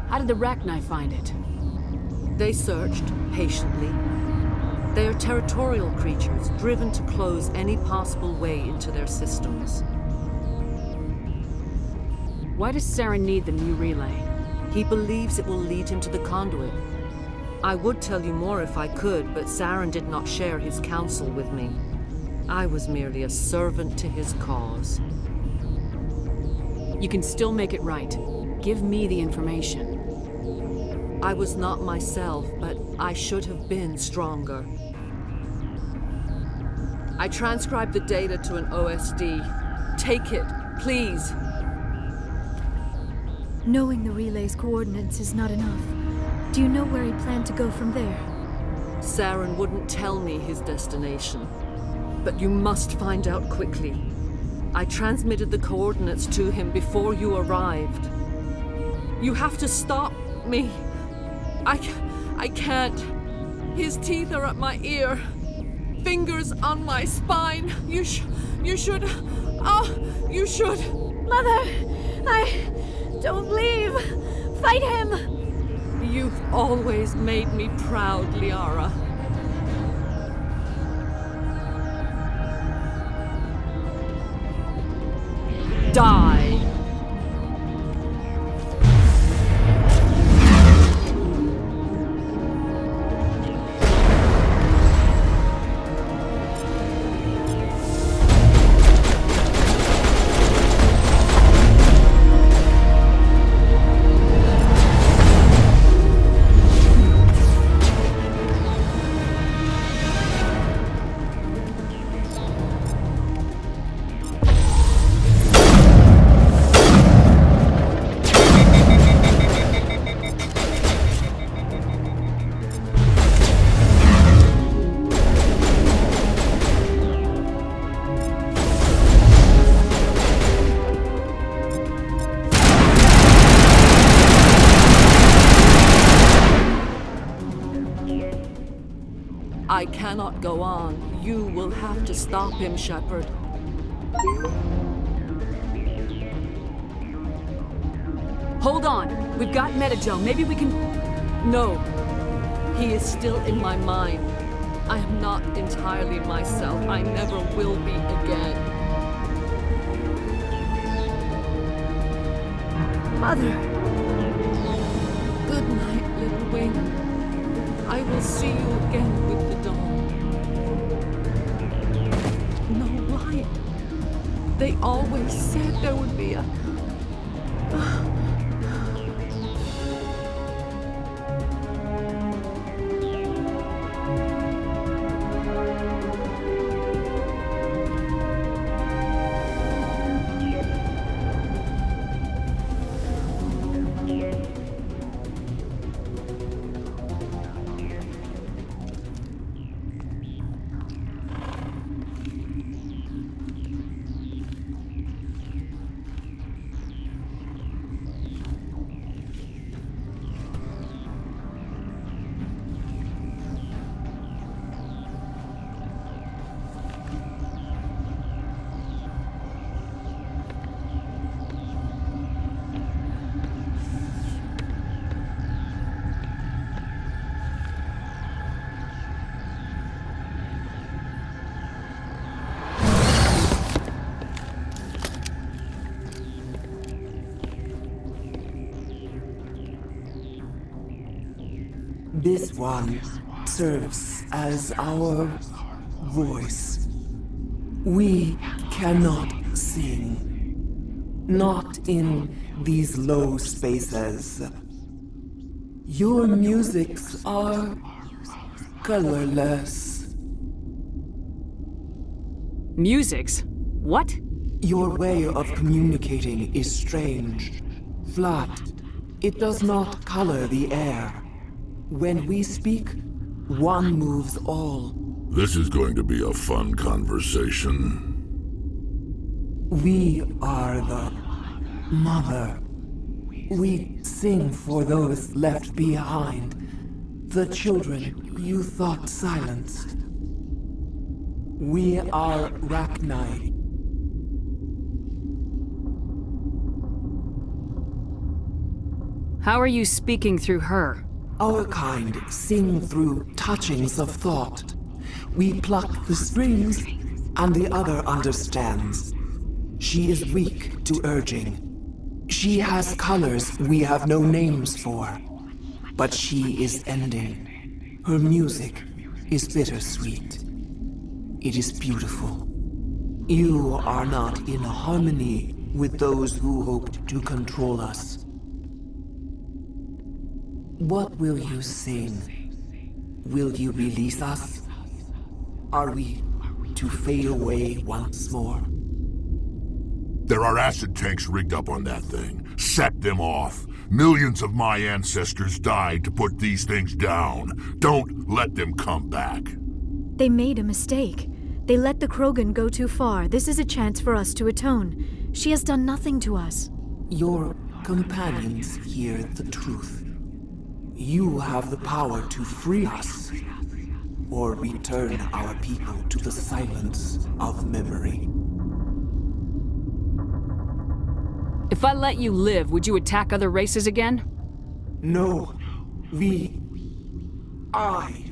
How did the Rachni find it? They searched patiently. They are territorial creatures, driven to close any possible way into their systems. Why does Saren need the Mu relay? He believes it will lead him to the conduit. I would tell you more if I could, but Saren did not share his counsel with me. I was merely a servant to his cause. You can still make it right. Give me the information. I was not myself, but I should have been stronger. I transcribed the data to an OSD. Take it, please. Knowing the relay's coordinates is not enough. Do you know where he planned to go from there? Saren wouldn't tell me his destination. But you must find out quickly. I transmitted the coordinates to him before you arrived. You have to stop me. I can't. His teeth are at my ear. Fingers on my spine. You should. You should. Mother! Don't leave! Fight him! You've always made me proud, Liara. Die! I cannot go on. You will have to stop him, Shepard. Hold on. We've got Metagel. Maybe we can... No. He is still in my mind. I am not entirely myself. I never will be again. Mother! Good night, little wing. I will see you again with the dawn. No, why? They always said there would be a... This one serves as our voice. We cannot sing. Not in these low spaces. Your musics are colorless. Musics? What? Your way of communicating is strange. Flat. It does not color the air. When we speak, one moves all. This is going to be a fun conversation. We are the mother. We sing for those left behind. The children you thought silenced. We are Rachni. How are you speaking through her? Our kind sing through touchings of thought. We pluck the strings, and the other understands. She is weak to urging. She has colors we have no names for. But she is ending. Her music is bittersweet. It is beautiful. You are not in harmony with those who hoped to control us. What will you sing? Will you release us? Are we to fade away once more? There are acid tanks rigged up on that thing. Set them off. Millions of my ancestors died to put these things down. Don't let them come back. They made a mistake. They let the Krogan go too far. This is a chance for us to atone. She has done nothing to us. Your companions hear the truth. You have the power to free us, or return our people to the silence of memory. If I let you live, would you attack other races again? No. I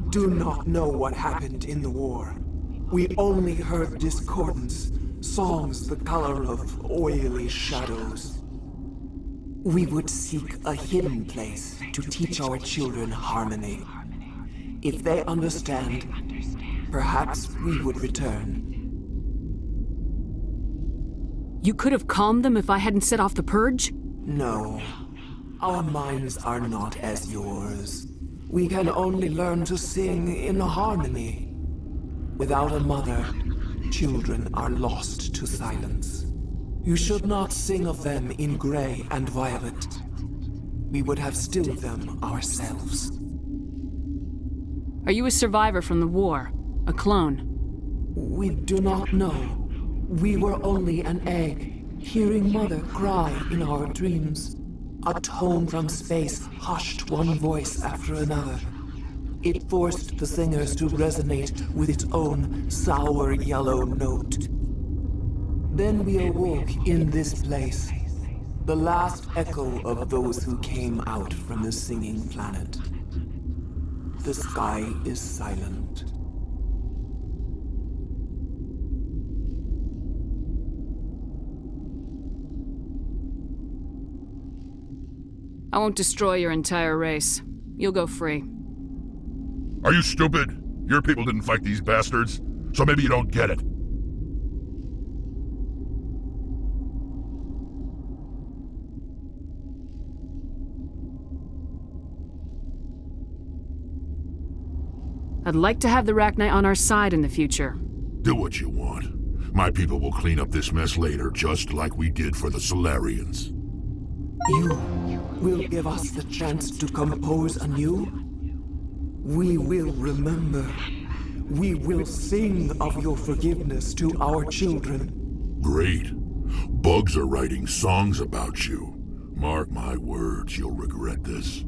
do not know what happened in the war. We only heard discordance, songs the color of oily shadows. We would seek a hidden place to teach our children harmony. If they understand, perhaps we would return. You could have calmed them if I hadn't set off the purge? No. Our minds are not as yours. We can only learn to sing in harmony. Without a mother, children are lost to silence. You should not sing of them in gray and violet. We would have stilled them ourselves. Are you a survivor from the war? A clone? We do not know. We were only an egg, hearing Mother cry in our dreams. A tone from space hushed one voice after another. It forced the singers to resonate with its own sour yellow note. Then we awoke in this place. The last echo of those who came out from the singing planet. The sky is silent. I won't destroy your entire race. You'll go free. Are you stupid? Your people didn't fight these bastards, so maybe you don't get it. I'd like to have the Rachni on our side in the future. Do what you want. My people will clean up this mess later, just like we did for the Solarians. You will give us the chance to compose anew? We will remember. We will sing of your forgiveness to our children. Great. Bugs are writing songs about you. Mark my words, you'll regret this.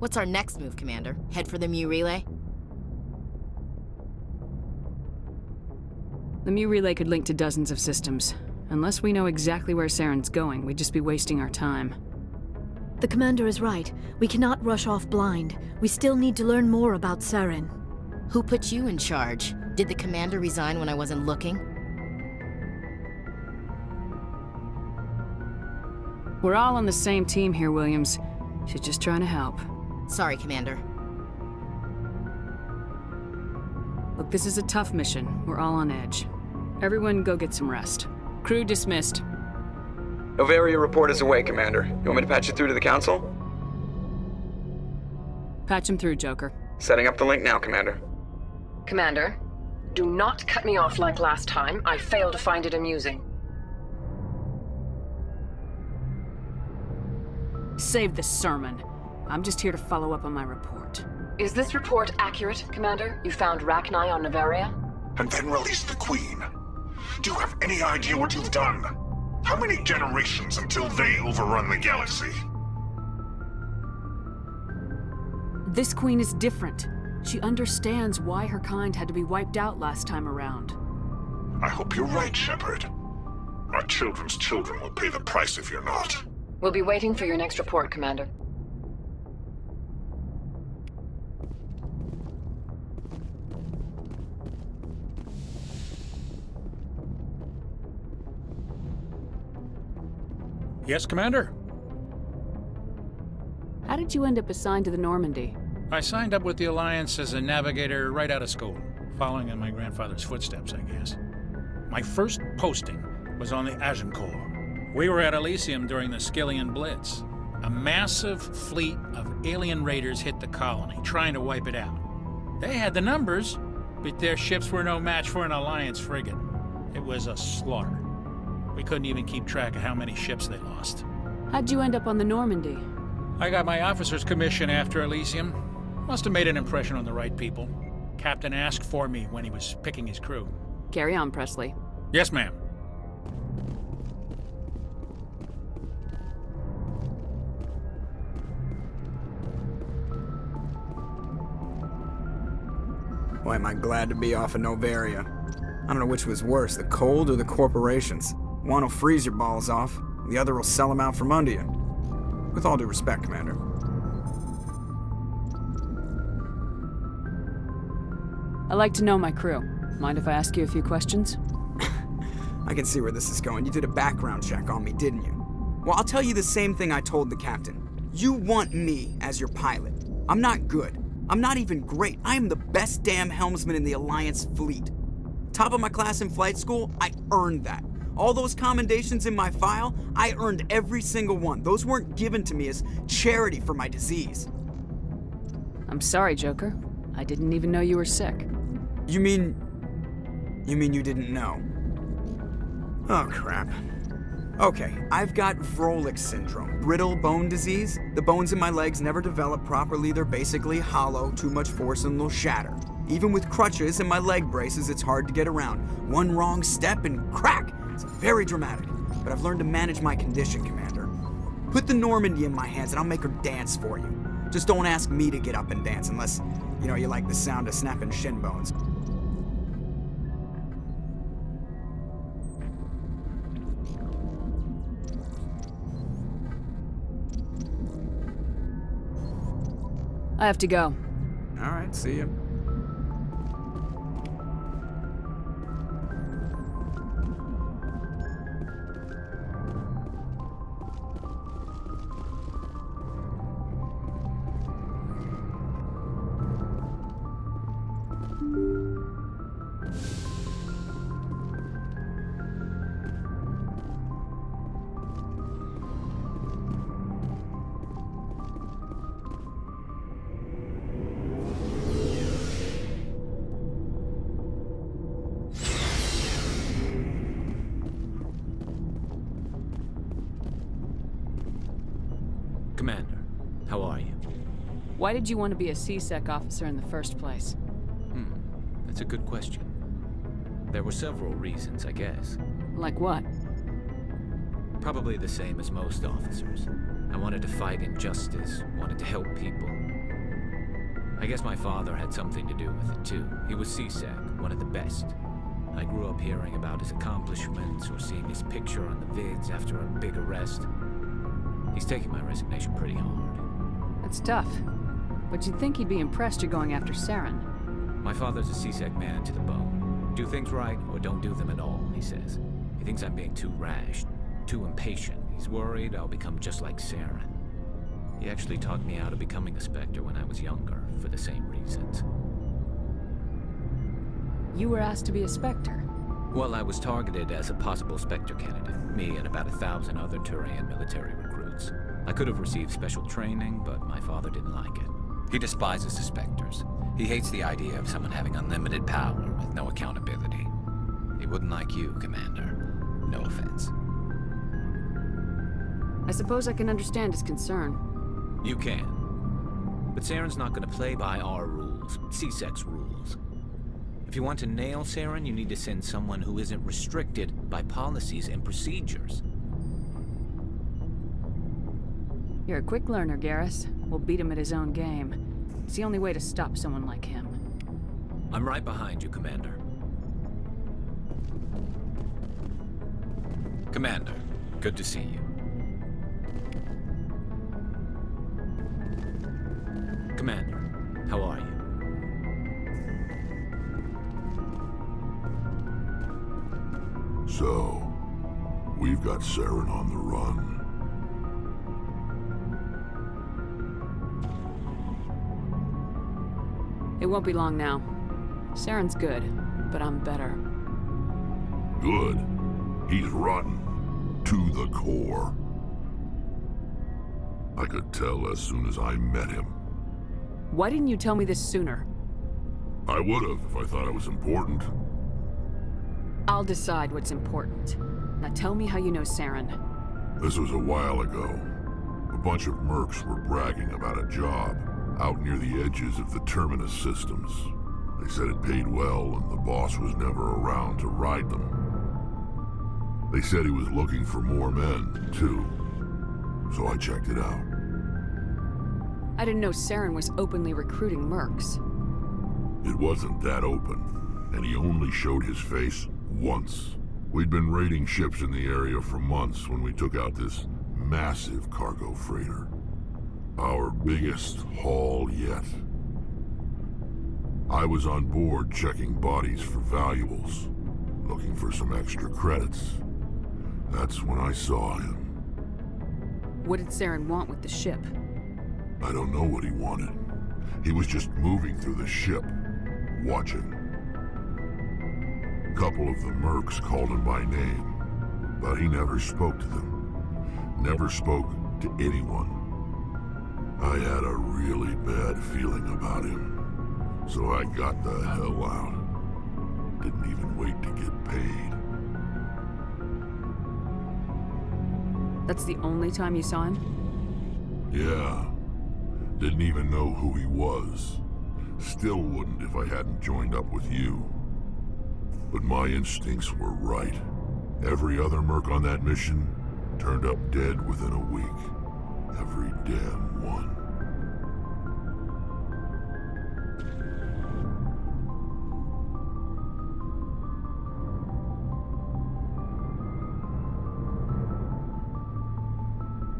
What's our next move, Commander? Head for the Mu Relay? The Mu Relay could link to dozens of systems. Unless we know exactly where Saren's going, we'd just be wasting our time. The commander is right. We cannot rush off blind. We still need to learn more about Saren. Who put you in charge? Did the commander resign when I wasn't looking? We're all on the same team here, Williams. She's just trying to help. Sorry, Commander. Look, this is a tough mission. We're all on edge. Everyone go get some rest. Crew dismissed. Noveria report is away, Commander. You want me to patch you through to the Council? Patch him through, Joker. Setting up the link now, Commander. Commander, do not cut me off like last time. I failed to find it amusing. Save the sermon. I'm just here to follow up on my report. Is this report accurate, Commander? You found Rachni on Noveria? And then released the Queen. Do you have any idea what you've done? How many generations until they overrun the galaxy? This Queen is different. She understands why her kind had to be wiped out last time around. I hope you're right, Shepard. Our children's children will pay the price if you're not. We'll be waiting for your next report, Commander. Yes, Commander? How did you end up assigned to the Normandy? I signed up with the Alliance as a navigator right out of school, following in my grandfather's footsteps, I guess. My first posting was on the Agincourt. We were at Elysium during the Skyllian Blitz. A massive fleet of alien raiders hit the colony, trying to wipe it out. They had the numbers, but their ships were no match for an Alliance frigate. It was a slaughter. We couldn't even keep track of how many ships they lost. How'd you end up on the Normandy? I got my officer's commission after Elysium. Must have made an impression on the right people. Captain asked for me when he was picking his crew. Carry on, Presley. Yes, ma'am. Boy, am I glad to be off of Novaria. I don't know which was worse, the cold or the corporations. One will freeze your balls off, the other will sell them out from under you. With all due respect, Commander. I like to know my crew. Mind if I ask you a few questions? I can see where this is going. You did a background check on me, didn't you? Well, I'll tell you the same thing I told the captain. You want me as your pilot. I'm not good. I'm not even great. I am the best damn helmsman in the Alliance fleet. Top of my class in flight school, I earned that. All those commendations in my file, I earned every single one. Those weren't given to me as charity for my disease. I'm sorry, Joker. I didn't even know you were sick. You mean you didn't know? Oh, crap. Okay, I've got Vrolik syndrome, brittle bone disease. The bones in my legs never develop properly. They're basically hollow, too much force and they'll shatter. Even with crutches and my leg braces, it's hard to get around. One wrong step and crack! It's very dramatic, but I've learned to manage my condition, Commander. Put the Normandy in my hands and I'll make her dance for you. Just don't ask me to get up and dance unless, you like the sound of snapping shin bones. I have to go. All right, see you. Commander, how are you? Why did you want to be a C-Sec officer in the first place? That's a good question. There were several reasons, I guess. Like what? Probably the same as most officers. I wanted to fight injustice, wanted to help people. I guess my father had something to do with it, too. He was C-Sec, one of the best. I grew up hearing about his accomplishments or seeing his picture on the vids after a big arrest. He's taking my resignation pretty hard. That's tough. But you'd think he'd be impressed you're going after Saren. My father's a C-Sec man to the bone. Do things right or don't do them at all, he says. He thinks I'm being too rash, too impatient. He's worried I'll become just like Saren. He actually taught me out of becoming a Spectre when I was younger, for the same reasons. You were asked to be a Spectre? Well, I was targeted as a possible Spectre candidate, me and about 1,000 other Turian military recruits. I could have received special training, but my father didn't like it. He despises the Spectres. He hates the idea of someone having unlimited power with no accountability. He wouldn't like you, Commander. No offense. I suppose I can understand his concern. You can. But Saren's not going to play by our rules, C-Sec's rules. If you want to nail Saren, you need to send someone who isn't restricted by policies and procedures. You're a quick learner, Garrus. We'll beat him at his own game. It's the only way to stop someone like him. I'm right behind you, Commander. Commander, good to see you. Commander, how are you? So, we've got Saren on the run. It won't be long now. Saren's good, but I'm better. Good. He's rotten. To the core. I could tell as soon as I met him. Why didn't you tell me this sooner? I would have if I thought it was important. I'll decide what's important. Now tell me how you know Saren. This was a while ago. A bunch of mercs were bragging about a job out near the edges of the Terminus systems. They said it paid well and the boss was never around to ride them. They said he was looking for more men, too. So I checked it out. I didn't know Saren was openly recruiting mercs. It wasn't that open, and he only showed his face once. We'd been raiding ships in the area for months when we took out this massive cargo freighter. Our biggest haul yet. I was on board checking bodies for valuables, looking for some extra credits. That's when I saw him. What did Saren want with the ship? I don't know what he wanted. He was just moving through the ship, watching. A couple of the mercs called him by name, but he never spoke to them. Never spoke to anyone. I had a really bad feeling about him. So I got the hell out. Didn't even wait to get paid. That's the only time you saw him? Yeah. Didn't even know who he was. Still wouldn't if I hadn't joined up with you. But my instincts were right. Every other merc on that mission turned up dead within a week. Every damn one.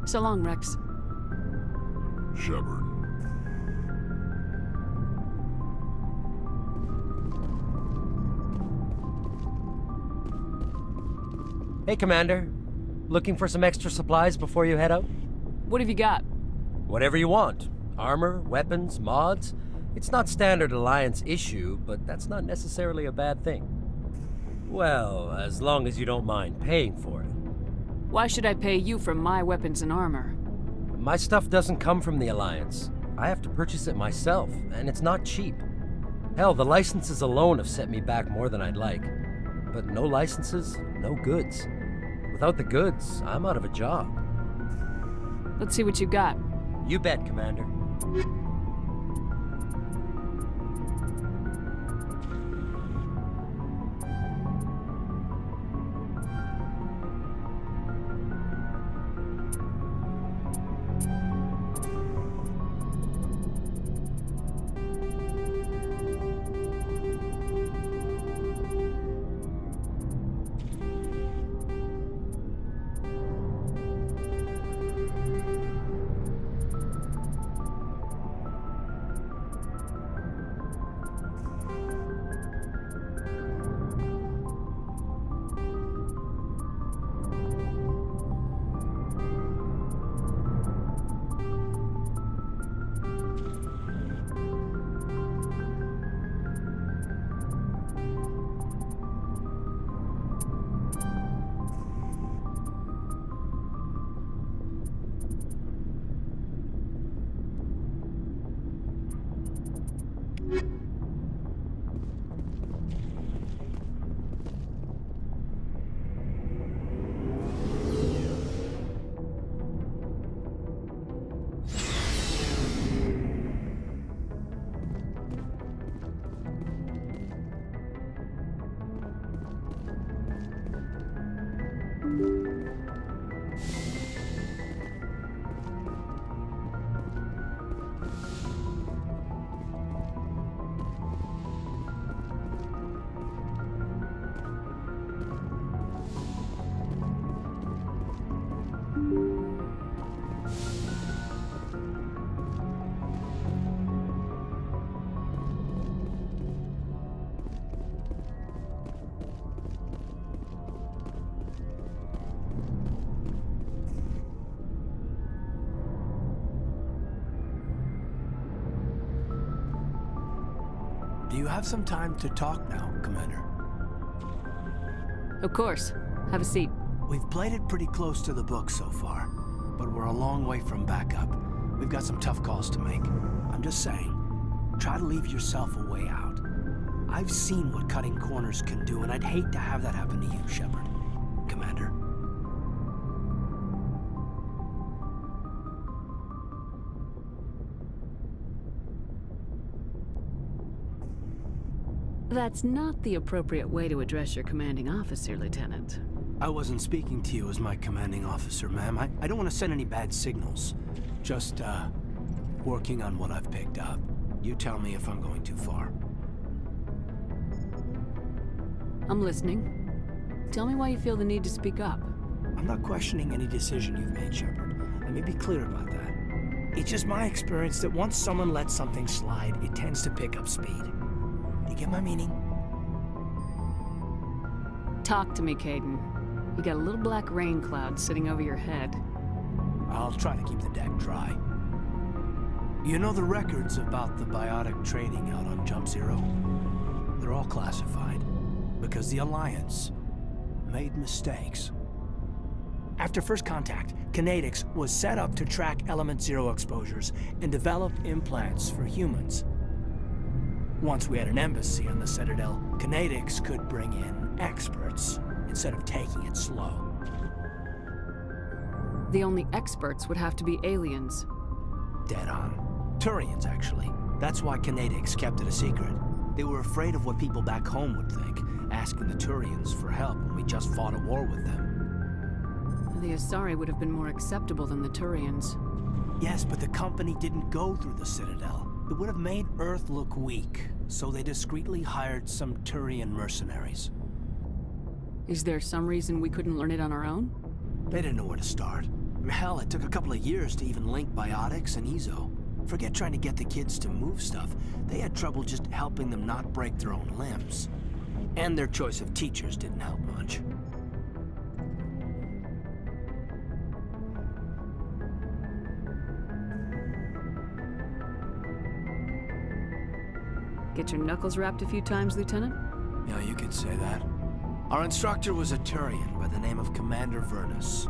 So long, Rex. Shepard. Hey, Commander. Looking for some extra supplies before you head out? What have you got? Whatever you want. Armor, weapons, mods. It's not standard Alliance issue, but that's not necessarily a bad thing. Well, as long as you don't mind paying for it. Why should I pay you for my weapons and armor? My stuff doesn't come from the Alliance. I have to purchase it myself, and it's not cheap. Hell, the licenses alone have set me back more than I'd like. But no licenses, no goods. Without the goods, I'm out of a job. Let's see what you got. You bet, Commander. Do you have some time to talk now, Commander? Of course. Have a seat. We've played it pretty close to the book so far, but we're a long way from backup. We've got some tough calls to make. I'm just saying, try to leave yourself a way out. I've seen what cutting corners can do, and I'd hate to have that happen to you, Shepard. Commander. That's not the appropriate way to address your commanding officer, Lieutenant. I wasn't speaking to you as my commanding officer, ma'am. I don't want to send any bad signals. Just, working on what I've picked up. You tell me if I'm going too far. I'm listening. Tell me why you feel the need to speak up. I'm not questioning any decision you've made, Shepard. Let me be clear about that. It's just my experience that once someone lets something slide, it tends to pick up speed. You get my meaning? Talk to me, Caden. You got a little black rain cloud sitting over your head. I'll try to keep the deck dry. You know the records about the biotic trading out on Jump Zero? They're all classified because the Alliance made mistakes. After first contact, Kinetics was set up to track Element Zero exposures and develop implants for humans. Once we had an embassy on the Citadel, Kinetics could bring in experts instead of taking it slow. The only experts would have to be aliens. Dead on. Turians, actually. That's why Kinetics kept it a secret. They were afraid of what people back home would think, asking the Turians for help when we just fought a war with them. The Asari would have been more acceptable than the Turians. Yes, but the company didn't go through the Citadel. It would have made Earth look weak, so they discreetly hired some Turian mercenaries. Is there some reason we couldn't learn it on our own? They didn't know where to start. Hell, it took a couple of years to even link biotics and Ezo. Forget trying to get the kids to move stuff. They had trouble just helping them not break their own limbs. And their choice of teachers didn't help much. Get your knuckles rapped a few times, Lieutenant? Yeah, you could say that. Our instructor was a Turian by the name of Commander Vernus.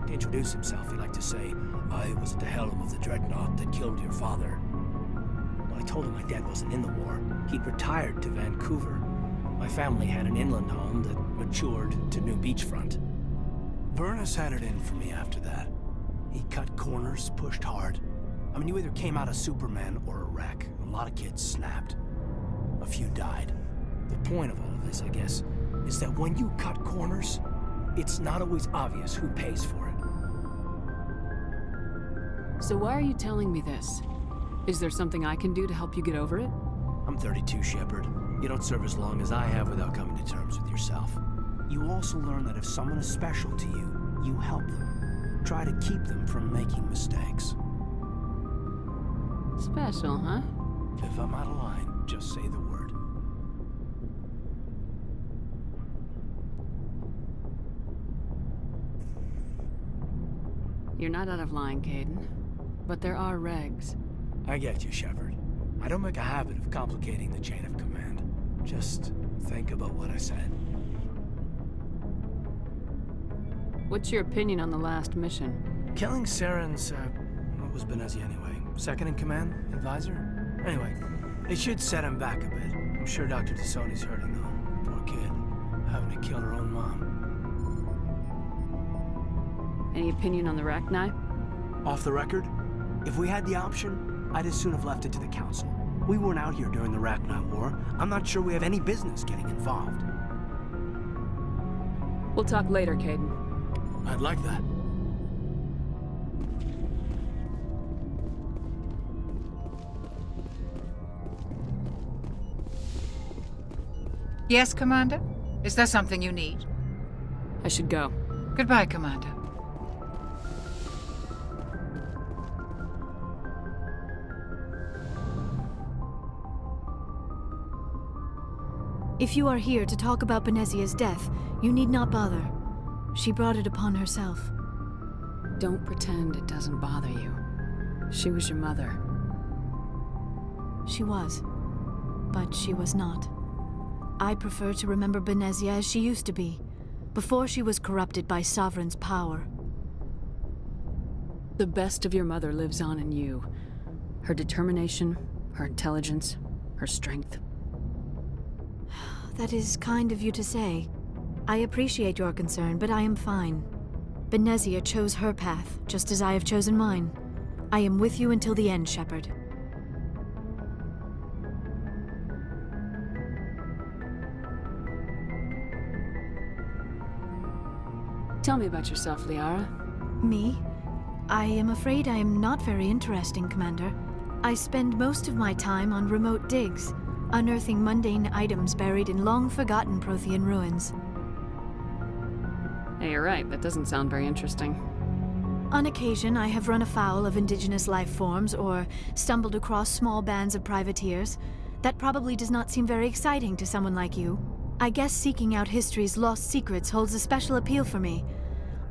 To introduce himself, he liked to say, "I was at the helm of the dreadnought that killed your father." When I told him my dad wasn't in the war, he'd retired to Vancouver. My family had an inland home that matured to New Beachfront. Vernus had it in for me after that. He cut corners, pushed hard. I mean, you either came out a Superman or a wreck. A lot of kids snapped. A few died. The point of all of this, I guess, is that when you cut corners, it's not always obvious who pays for it. So why are you telling me this? Is there something I can do to help you get over it? I'm 32, Shepard. You don't serve as long as I have without coming to terms with yourself. You also learn that if someone is special to you, you help them. Try to keep them from making mistakes. Special, huh? If I'm out of line, just say the word. You're not out of line, Caden. But there are regs. I get you, Shepard. I don't make a habit of complicating the chain of command. Just think about what I said. What's your opinion on the last mission? Killing Saren's, what was Benezia anyway? Second in command? Advisor? Anyway, it should set him back a bit. I'm sure Dr. Tassoni's hurting, though. Poor kid. Having to kill her own mom. Any opinion on the Rachni? Off the record, if we had the option, I'd as soon have left it to the Council. We weren't out here during the Rachni War. I'm not sure we have any business getting involved. We'll talk later, Caden. I'd like that. Yes, Commander? Is there something you need? I should go. Goodbye, Commander. If you are here to talk about Benezia's death, you need not bother. She brought it upon herself. Don't pretend it doesn't bother you. She was your mother. She was. But she was not. I prefer to remember Benezia as she used to be, before she was corrupted by Sovereign's power. The best of your mother lives on in you. Her determination, her intelligence, her strength. That is kind of you to say. I appreciate your concern, but I am fine. Benezia chose her path, just as I have chosen mine. I am with you until the end, Shepard. Tell me about yourself, Liara. Me? I am afraid I am not very interesting, Commander. I spend most of my time on remote digs. unearthing mundane items buried in long-forgotten Prothean ruins. Hey, you're right. That doesn't sound very interesting. On occasion, I have run afoul of indigenous life forms or stumbled across small bands of privateers. That probably does not seem very exciting to someone like you. I guess seeking out history's lost secrets holds a special appeal for me.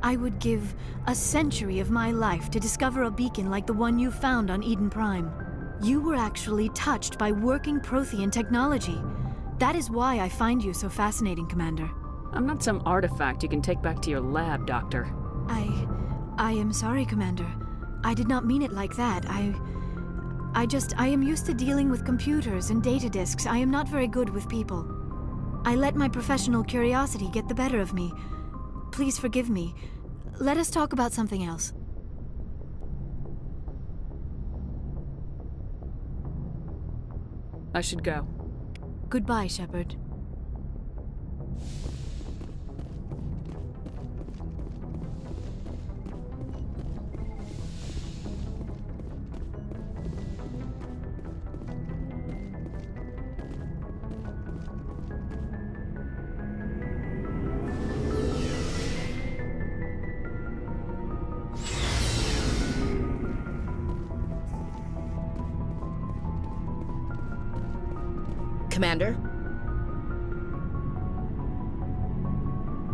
I would give a century of my life to discover a beacon like the one you found on Eden Prime. You were actually touched by working Prothean technology. That is why I find you so fascinating, Commander. I'm not some artifact you can take back to your lab, Doctor. I am sorry, Commander. I did not mean it like that. I am used to dealing with computers and data disks. I am not very good with people. I let my professional curiosity get the better of me. Please forgive me. Let us talk about something else. I should go. Goodbye, Shepard. Commander?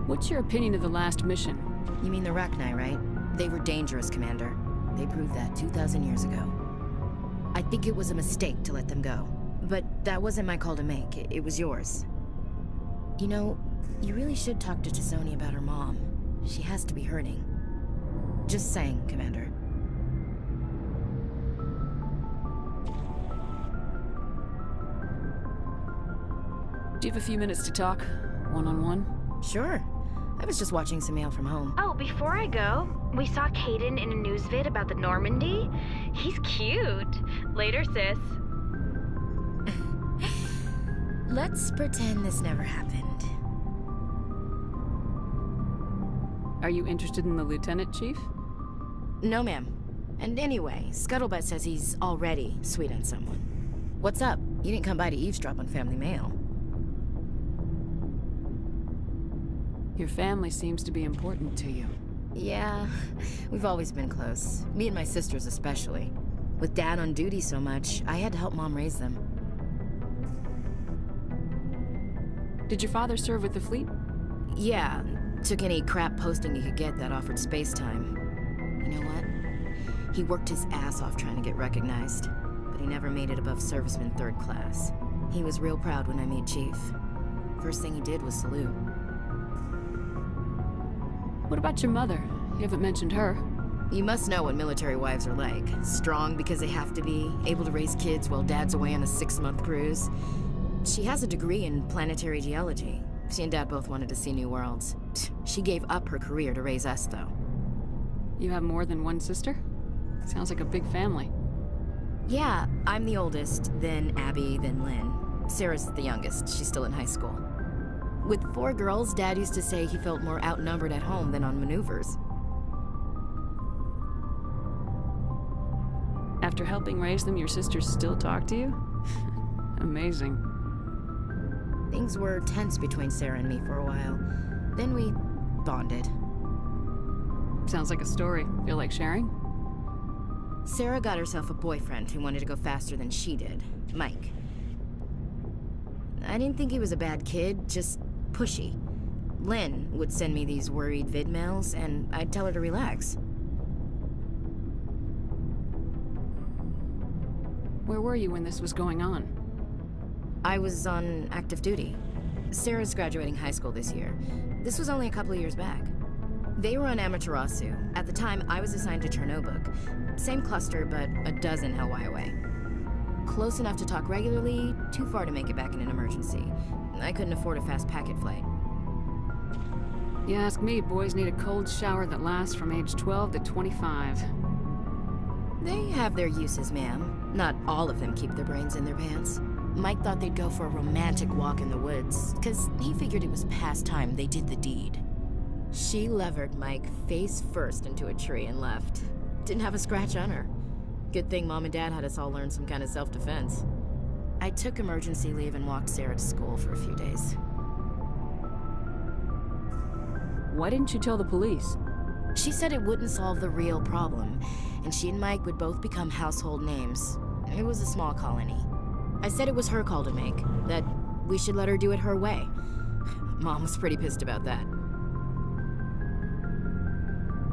What's your opinion of the last mission? You mean the Rachni, right? They were dangerous, Commander. They proved that 2,000 years ago. I think it was a mistake to let them go. But that wasn't my call to make. It was yours. You know, you really should talk to T'Soni about her mom. She has to be hurting. Just saying, Commander. Do you have a few minutes to talk? One-on-one? Sure. I was just watching some mail from home. Oh, before I go, we saw Caden in a news vid about the Normandy. He's cute. Later, sis. Let's pretend this never happened. Are you interested in the Lieutenant, Chief? No, ma'am. And anyway, Scuttlebutt says he's already sweet on someone. What's up? You didn't come by to eavesdrop on family mail. Your family seems to be important to you. Yeah, we've always been close. Me and my sisters especially. With Dad on duty so much, I had to help Mom raise them. Did your father serve with the fleet? Yeah, took any crap posting he could get that offered space time. You know what? He worked his ass off trying to get recognized, but he never made it above serviceman 3rd class. He was real proud when I made Chief. First thing he did was salute. What about your mother? You haven't mentioned her. You must know what military wives are like. Strong because they have to be, able to raise kids while Dad's away on a 6-month cruise. She has a degree in planetary geology. She and Dad both wanted to see new worlds. She gave up her career to raise us, though. You have more than one sister? Sounds like a big family. Yeah, I'm the oldest, then Abby, then Lynn. Sarah's the youngest. She's still in high school. With 4 girls, Dad used to say he felt more outnumbered at home than on maneuvers. After helping raise them, your sisters still talk to you? Amazing. Things were tense between Sarah and me for a while. Then we bonded. Sounds like a story. Feel like sharing? Sarah got herself a boyfriend who wanted to go faster than she did, Mike. I didn't think he was a bad kid, just pushy. Lynn would send me these worried vidmails, and I'd tell her to relax. Where were you when this was going on? I was on active duty. Sarah's graduating high school this year. This was only a couple of years back. They were on Amaterasu. At the time, I was assigned to Chernobog. Same cluster, but a dozen Hawaii away. Close enough to talk regularly, too far to make it back in an emergency. I couldn't afford a fast packet flight. You ask me, boys need a cold shower that lasts from age 12 to 25. They have their uses, ma'am. Not all of them keep their brains in their pants. Mike thought they'd go for a romantic walk in the woods, because he figured it was past time they did the deed. She levered Mike face first into a tree and left. Didn't have a scratch on her. Good thing Mom and Dad had us all learn some kind of self-defense. I took emergency leave and walked Sarah to school for a few days. Why didn't you tell the police? She said it wouldn't solve the real problem, and she and Mike would both become household names. It was a small colony. I said it was her call to make, that we should let her do it her way. Mom was pretty pissed about that.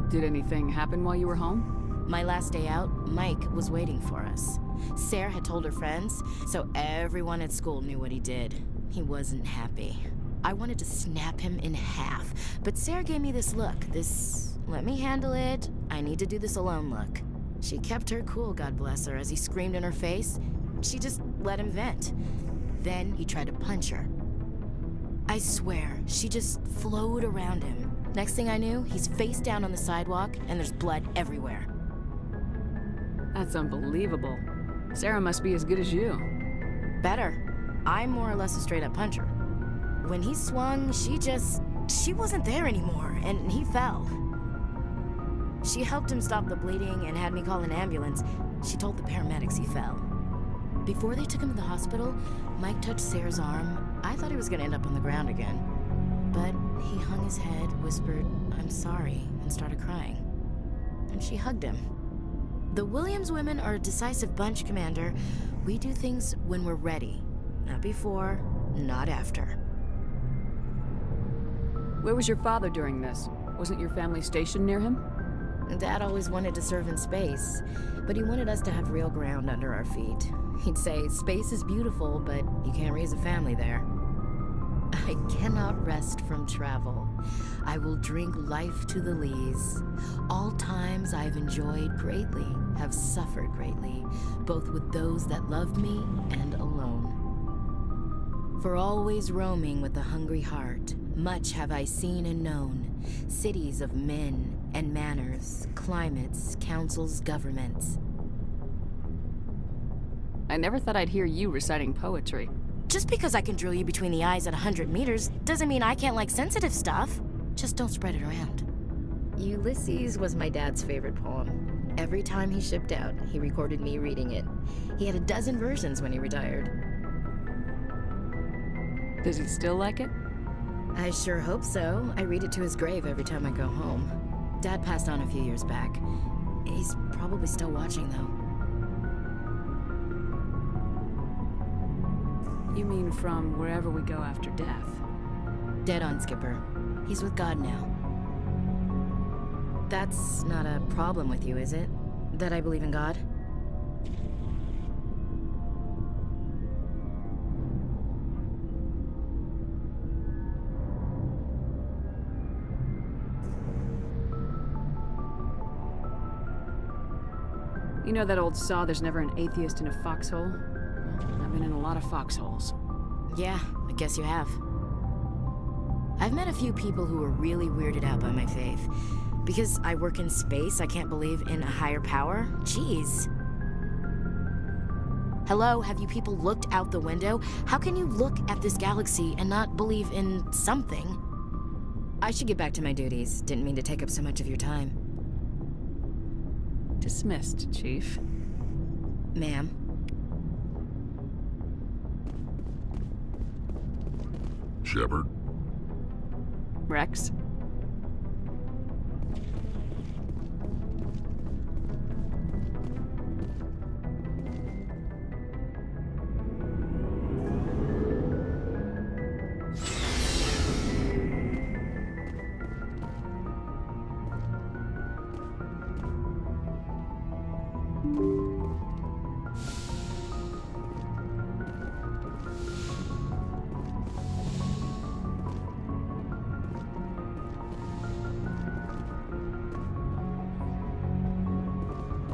Did anything happen while you were home? My last day out, Mike was waiting for us. Sarah had told her friends, so everyone at school knew what he did. He wasn't happy. I wanted to snap him in half, but Sarah gave me this look, this let me handle it, I need to do this alone look. She kept her cool, God bless her, as he screamed in her face. She just let him vent. Then he tried to punch her. I swear, she just flowed around him. Next thing I knew, he's face down on the sidewalk, and there's blood everywhere. That's unbelievable. Sarah must be as good as you. Better. I'm more or less a straight-up puncher. When he swung, she wasn't there anymore, and he fell. She helped him stop the bleeding and had me call an ambulance. She told the paramedics he fell. Before they took him to the hospital, Mike touched Sarah's arm. I thought he was gonna end up on the ground again. But he hung his head, whispered, "I'm sorry," and started crying. And she hugged him. The Williams women are a decisive bunch, Commander. We do things when we're ready. Not before, not after. Where was your father during this? Wasn't your family stationed near him? Dad always wanted to serve in space, but he wanted us to have real ground under our feet. He'd say, space is beautiful, but you can't raise a family there. I cannot rest from travel. I will drink life to the lees. All times I've enjoyed greatly, have suffered greatly, both with those that loved me and alone. For always roaming with a hungry heart, much have I seen and known, cities of men and manners, climates, councils, governments. I never thought I'd hear you reciting poetry. Just because I can drill you between the eyes at 100 meters doesn't mean I can't like sensitive stuff. Just don't spread it around. Ulysses was my dad's favorite poem. Every time he shipped out, he recorded me reading it. He had a dozen versions when he retired. Does he still like it? I sure hope so. I read it to his grave every time I go home. Dad passed on a few years back. He's probably still watching, though. You mean from wherever we go after death? Dead on, Skipper. He's with God now. That's not a problem with you, is it? That I believe in God? You know that old saw, there's never an atheist in a foxhole? Well, I've been in a lot of foxholes. Yeah, I guess you have. I've met a few people who were really weirded out by my faith. Because I work in space, I can't believe in a higher power? Jeez. Hello, have you people looked out the window? How can you look at this galaxy and not believe in something? I should get back to my duties. Didn't mean to take up so much of your time. Dismissed, Chief. Ma'am. Shepard? Rex?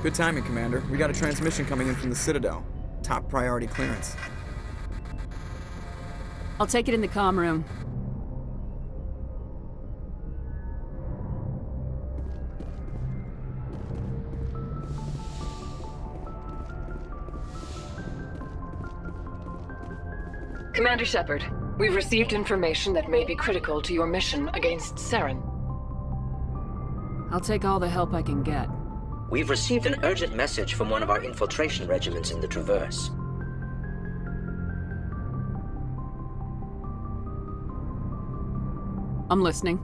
Good timing, Commander. We got a transmission coming in from the Citadel. Top priority clearance. I'll take it in the comm room. Commander Shepard, we've received information that may be critical to your mission against Saren. I'll take all the help I can get. We've received an urgent message from one of our infiltration regiments in the Traverse. I'm listening.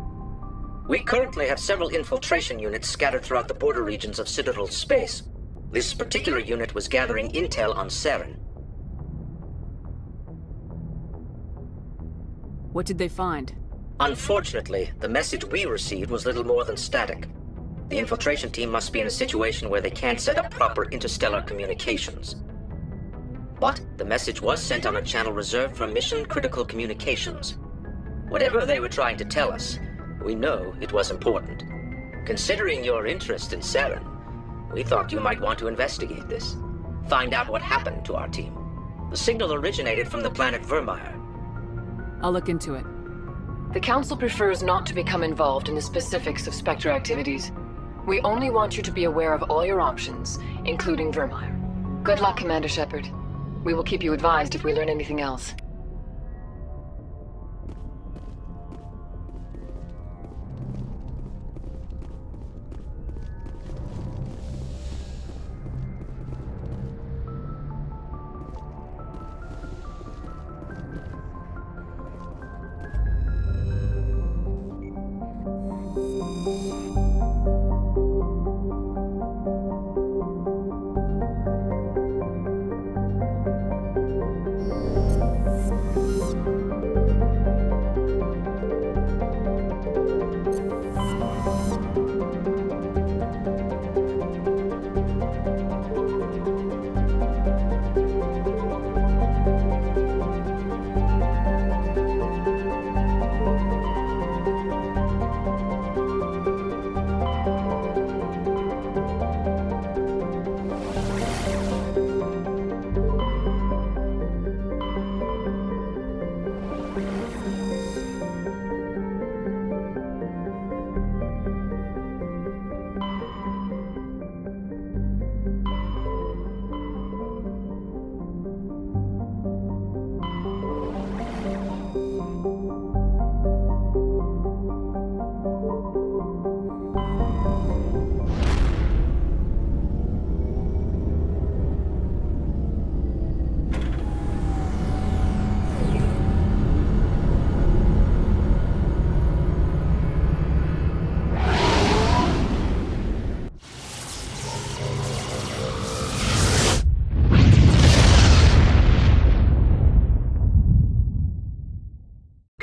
We currently have several infiltration units scattered throughout the border regions of Citadel space. This particular unit was gathering intel on Saren. What did they find? Unfortunately, the message we received was little more than static. The infiltration team must be in a situation where they can't set up proper interstellar communications. But the message was sent on a channel reserved for mission-critical communications. Whatever they were trying to tell us, we know it was important. Considering your interest in Saren, we thought you might want to investigate this. Find out what happened to our team. The signal originated from the planet Vermeer. I'll look into it. The Council prefers not to become involved in the specifics of Spectre activities. We only want you to be aware of all your options, including Vermeer. Good luck, Commander Shepard. We will keep you advised if we learn anything else.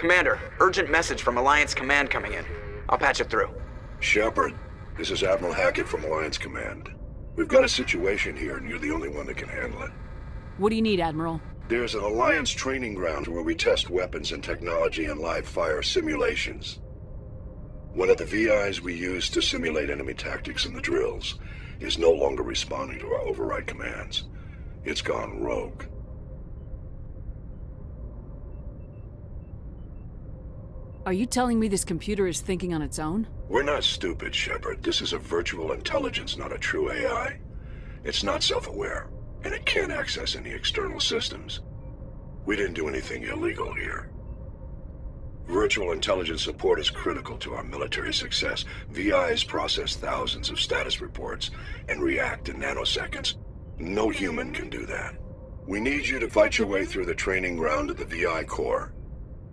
Commander, urgent message from Alliance Command coming in. I'll patch it through. Shepard, this is Admiral Hackett from Alliance Command. We've got a situation here, and you're the only one that can handle it. What do you need, Admiral? There's an Alliance training ground where we test weapons and technology in live fire simulations. One of the VIs we use to simulate enemy tactics in the drills is no longer responding to our override commands. It's gone rogue. Are you telling me this computer is thinking on its own? We're not stupid, Shepard. This is a virtual intelligence, not a true AI. It's not self-aware, and it can't access any external systems. We didn't do anything illegal here. Virtual intelligence support is critical to our military success. VIs process thousands of status reports and react in nanoseconds. No human can do that. We need you to fight your way through the training ground of the VI core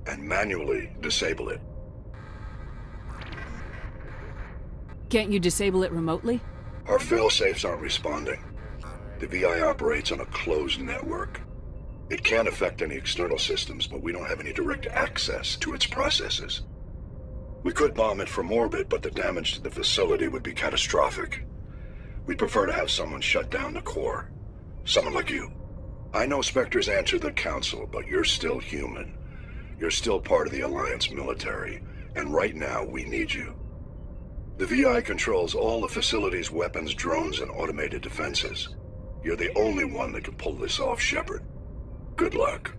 and manually disable it. Can't you disable it remotely? Our failsafes aren't responding. The VI operates on a closed network. It can't affect any external systems, but we don't have any direct access to its processes. We could bomb it from orbit, but the damage to the facility would be catastrophic. We'd prefer to have someone shut down the core. Someone like you. I know Spectres answer the Council, but you're still human. You're still part of the Alliance military, and right now we need you. The VI controls all the facility's weapons, drones, and automated defenses. You're the only one that can pull this off, Shepard. Good luck.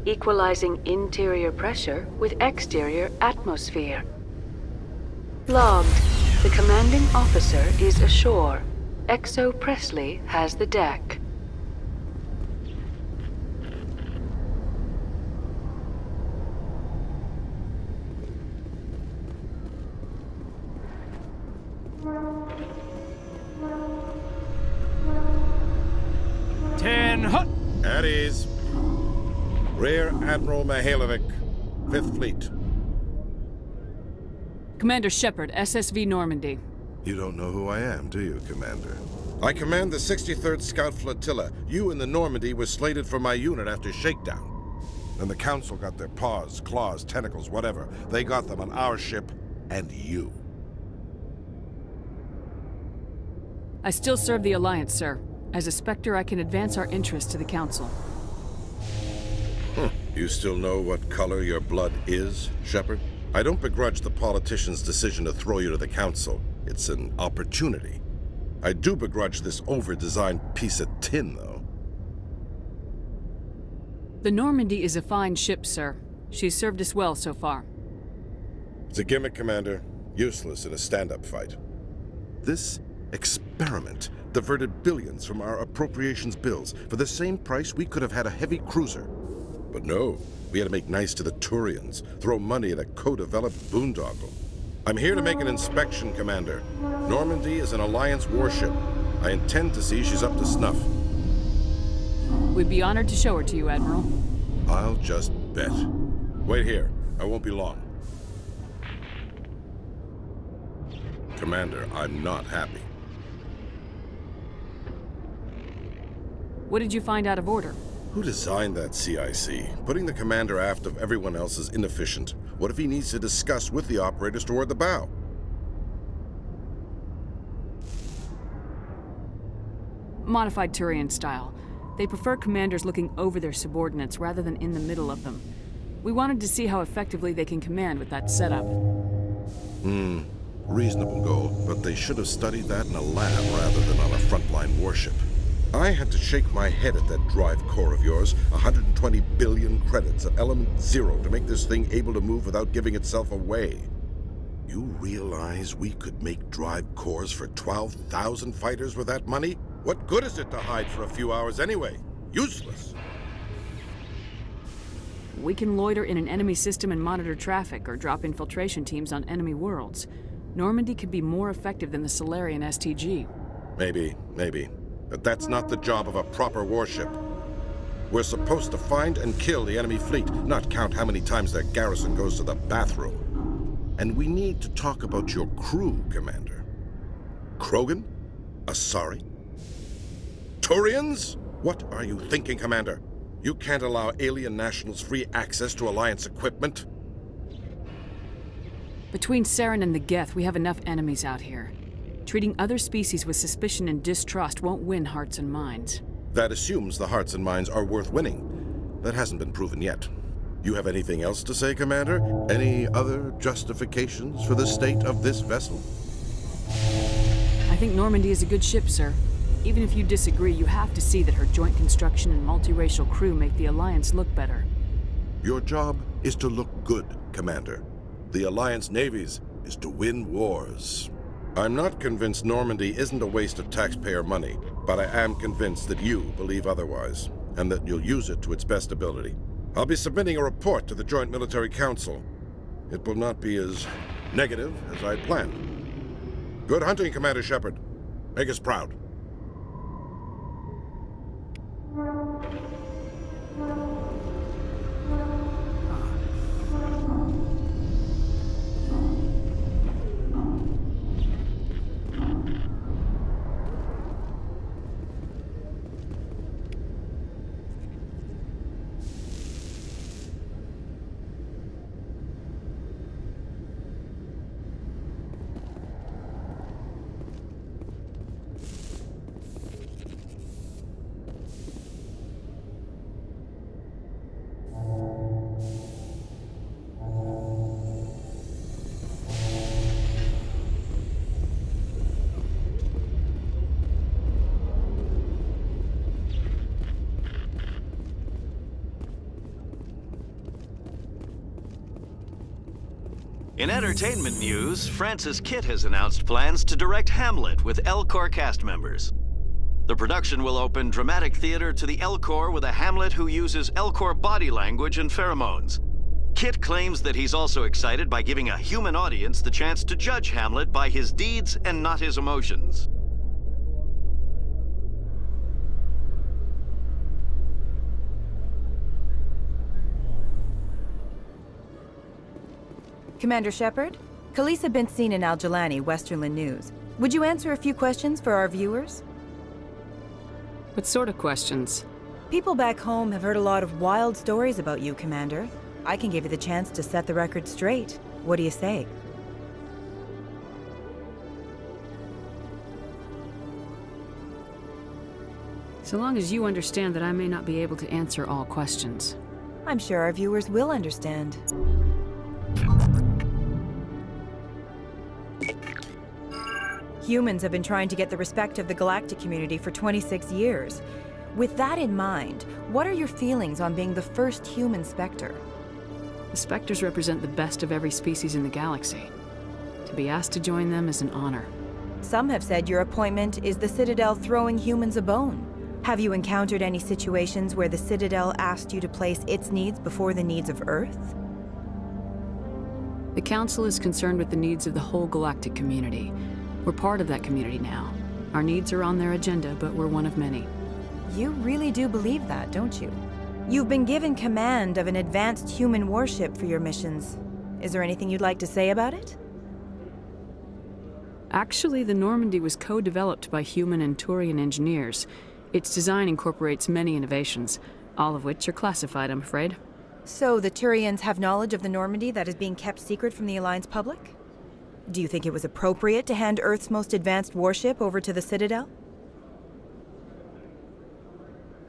Equalizing interior pressure with exterior atmosphere. Logged. The commanding officer is ashore. Exo Presley has the deck. At ease. Rear Admiral Mihailovic, 5th Fleet. Commander Shepard, SSV Normandy. You don't know who I am, do you, Commander? I command the 63rd Scout Flotilla. You and the Normandy were slated for my unit after shakedown. Then the Council got their paws, claws, tentacles, whatever. They got them on our ship, and you. I still serve the Alliance, sir. As a Spectre, I can advance our interests to the Council. You still know what color your blood is, Shepard? I don't begrudge the politician's decision to throw you to the Council. It's an opportunity. I do begrudge this over-designed piece of tin, though. The Normandy is a fine ship, sir. She's served us well so far. It's a gimmick, Commander. Useless in a stand-up fight. This experiment diverted billions from our appropriations bills. For the same price, we could have had a heavy cruiser. But no, we had to make nice to the Turians, throw money at a co-developed boondoggle. I'm here to make an inspection, Commander. Normandy is an Alliance warship. I intend to see she's up to snuff. We'd be honored to show her to you, Admiral. I'll just bet. Wait here. I won't be long. Commander, I'm not happy. What did you find out of order? Who designed that CIC? Putting the commander aft of everyone else is inefficient. What if he needs to discuss with the operators toward the bow? Modified Turian style. They prefer commanders looking over their subordinates rather than in the middle of them. We wanted to see how effectively they can command with that setup. Reasonable goal, but they should have studied that in a lab rather than on a frontline warship. I had to shake my head at that drive core of yours. 120 billion credits at element 0 to make this thing able to move without giving itself away. You realize we could make drive cores for 12,000 fighters with that money? What good is it to hide for a few hours anyway? Useless. We can loiter in an enemy system and monitor traffic, or drop infiltration teams on enemy worlds. Normandy could be more effective than the Solarian STG. Maybe. But that's not the job of a proper warship. We're supposed to find and kill the enemy fleet, not count how many times their garrison goes to the bathroom. And we need to talk about your crew, Commander. Krogan? Asari? Turians? What are you thinking, Commander? You can't allow alien nationals free access to Alliance equipment? Between Saren and the Geth, we have enough enemies out here. Treating other species with suspicion and distrust won't win hearts and minds. That assumes the hearts and minds are worth winning. That hasn't been proven yet. You have anything else to say, Commander? Any other justifications for the state of this vessel? I think Normandy is a good ship, sir. Even if you disagree, you have to see that her joint construction and multiracial crew make the Alliance look better. Your job is to look good, Commander. The Alliance navies is to win wars. I'm not convinced Normandy isn't a waste of taxpayer money, but I am convinced that you believe otherwise, and that you'll use it to its best ability. I'll be submitting a report to the Joint Military Council. It will not be as negative as I'd planned. Good hunting, Commander Shepard. Make us proud. In entertainment news, Francis Kitt has announced plans to direct Hamlet with Elcor cast members. The production will open dramatic theater to the Elcor with a Hamlet who uses Elcor body language and pheromones. Kitt claims that he's also excited by giving a human audience the chance to judge Hamlet by his deeds and not his emotions. Commander Shepard, Khaleesa bint Sinan al-Jalani, Westerland News. Would you answer a few questions for our viewers? What sort of questions? People back home have heard a lot of wild stories about you, Commander. I can give you the chance to set the record straight. What do you say? So long as you understand that I may not be able to answer all questions. I'm sure our viewers will understand. Humans have been trying to get the respect of the galactic community for 26 years. With that in mind, what are your feelings on being the first human Spectre? The Spectres represent the best of every species in the galaxy. To be asked to join them is an honor. Some have said your appointment is the Citadel throwing humans a bone. Have you encountered any situations where the Citadel asked you to place its needs before the needs of Earth? The Council is concerned with the needs of the whole galactic community. We're part of that community now. Our needs are on their agenda, but we're one of many. You really do believe that, don't you? You've been given command of an advanced human warship for your missions. Is there anything you'd like to say about it? Actually, the Normandy was co-developed by human and Turian engineers. Its design incorporates many innovations, all of which are classified, I'm afraid. So the Turians have knowledge of the Normandy that is being kept secret from the Alliance public? Do you think it was appropriate to hand Earth's most advanced warship over to the Citadel?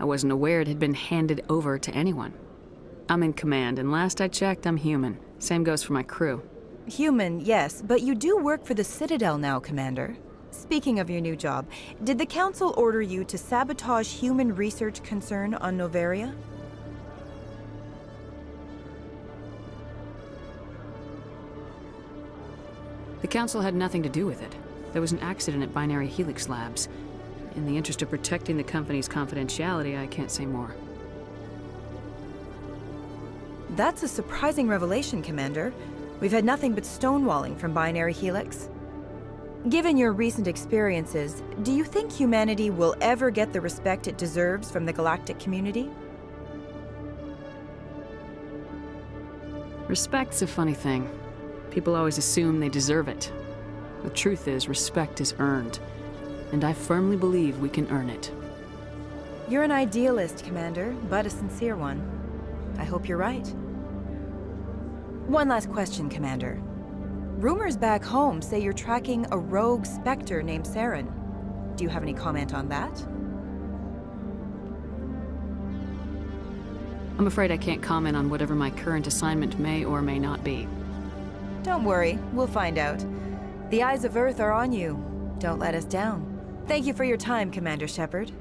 I wasn't aware it had been handed over to anyone. I'm in command, and last I checked, I'm human. Same goes for my crew. Human, yes, but you do work for the Citadel now, Commander. Speaking of your new job, did the Council order you to sabotage human research concern on Noveria? The Council had nothing to do with it. There was an accident at Binary Helix Labs. In the interest of protecting the company's confidentiality, I can't say more. That's a surprising revelation, Commander. We've had nothing but stonewalling from Binary Helix. Given your recent experiences, do you think humanity will ever get the respect it deserves from the galactic community? Respect's a funny thing. People always assume they deserve it. The truth is, respect is earned. And I firmly believe we can earn it. You're an idealist, Commander, but a sincere one. I hope you're right. One last question, Commander. Rumors back home say you're tracking a rogue Spectre named Saren. Do you have any comment on that? I'm afraid I can't comment on whatever my current assignment may or may not be. Don't worry, we'll find out. The eyes of Earth are on you. Don't let us down. Thank you for your time, Commander Shepard.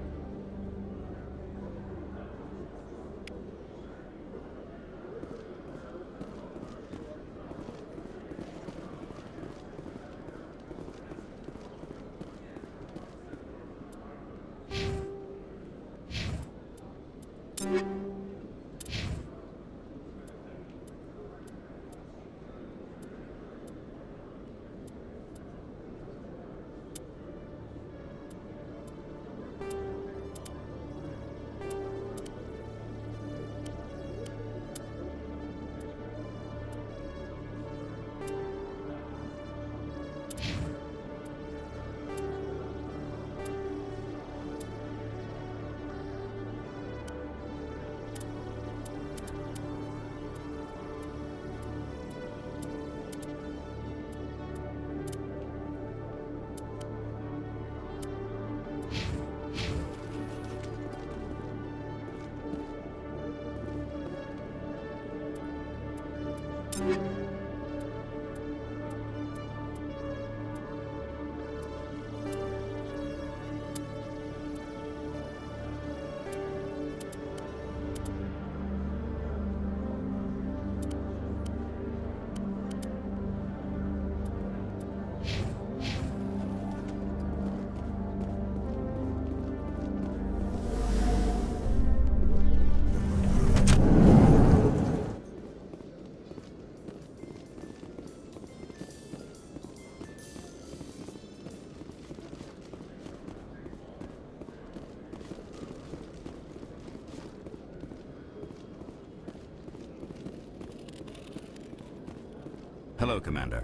Hello, Commander.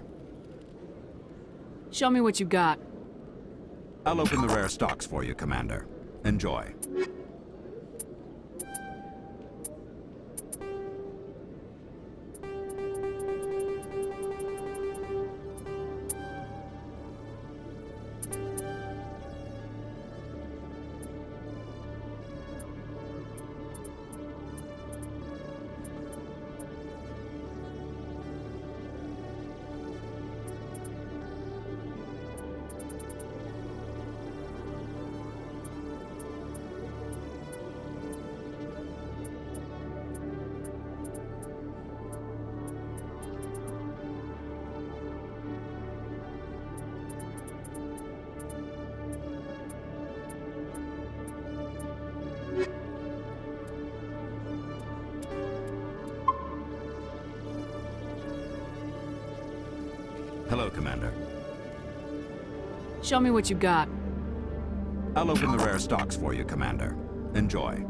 Show me what you got. I'll open the rare stocks for you, Commander. Enjoy. Hello, Commander. Show me what you got. I'll open the rare stocks for you, Commander. Enjoy.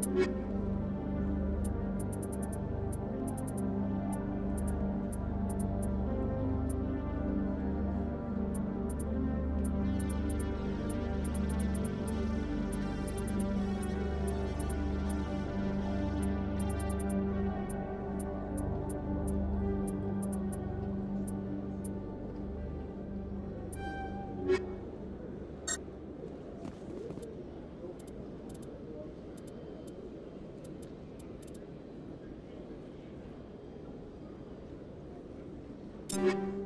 Mm-hmm.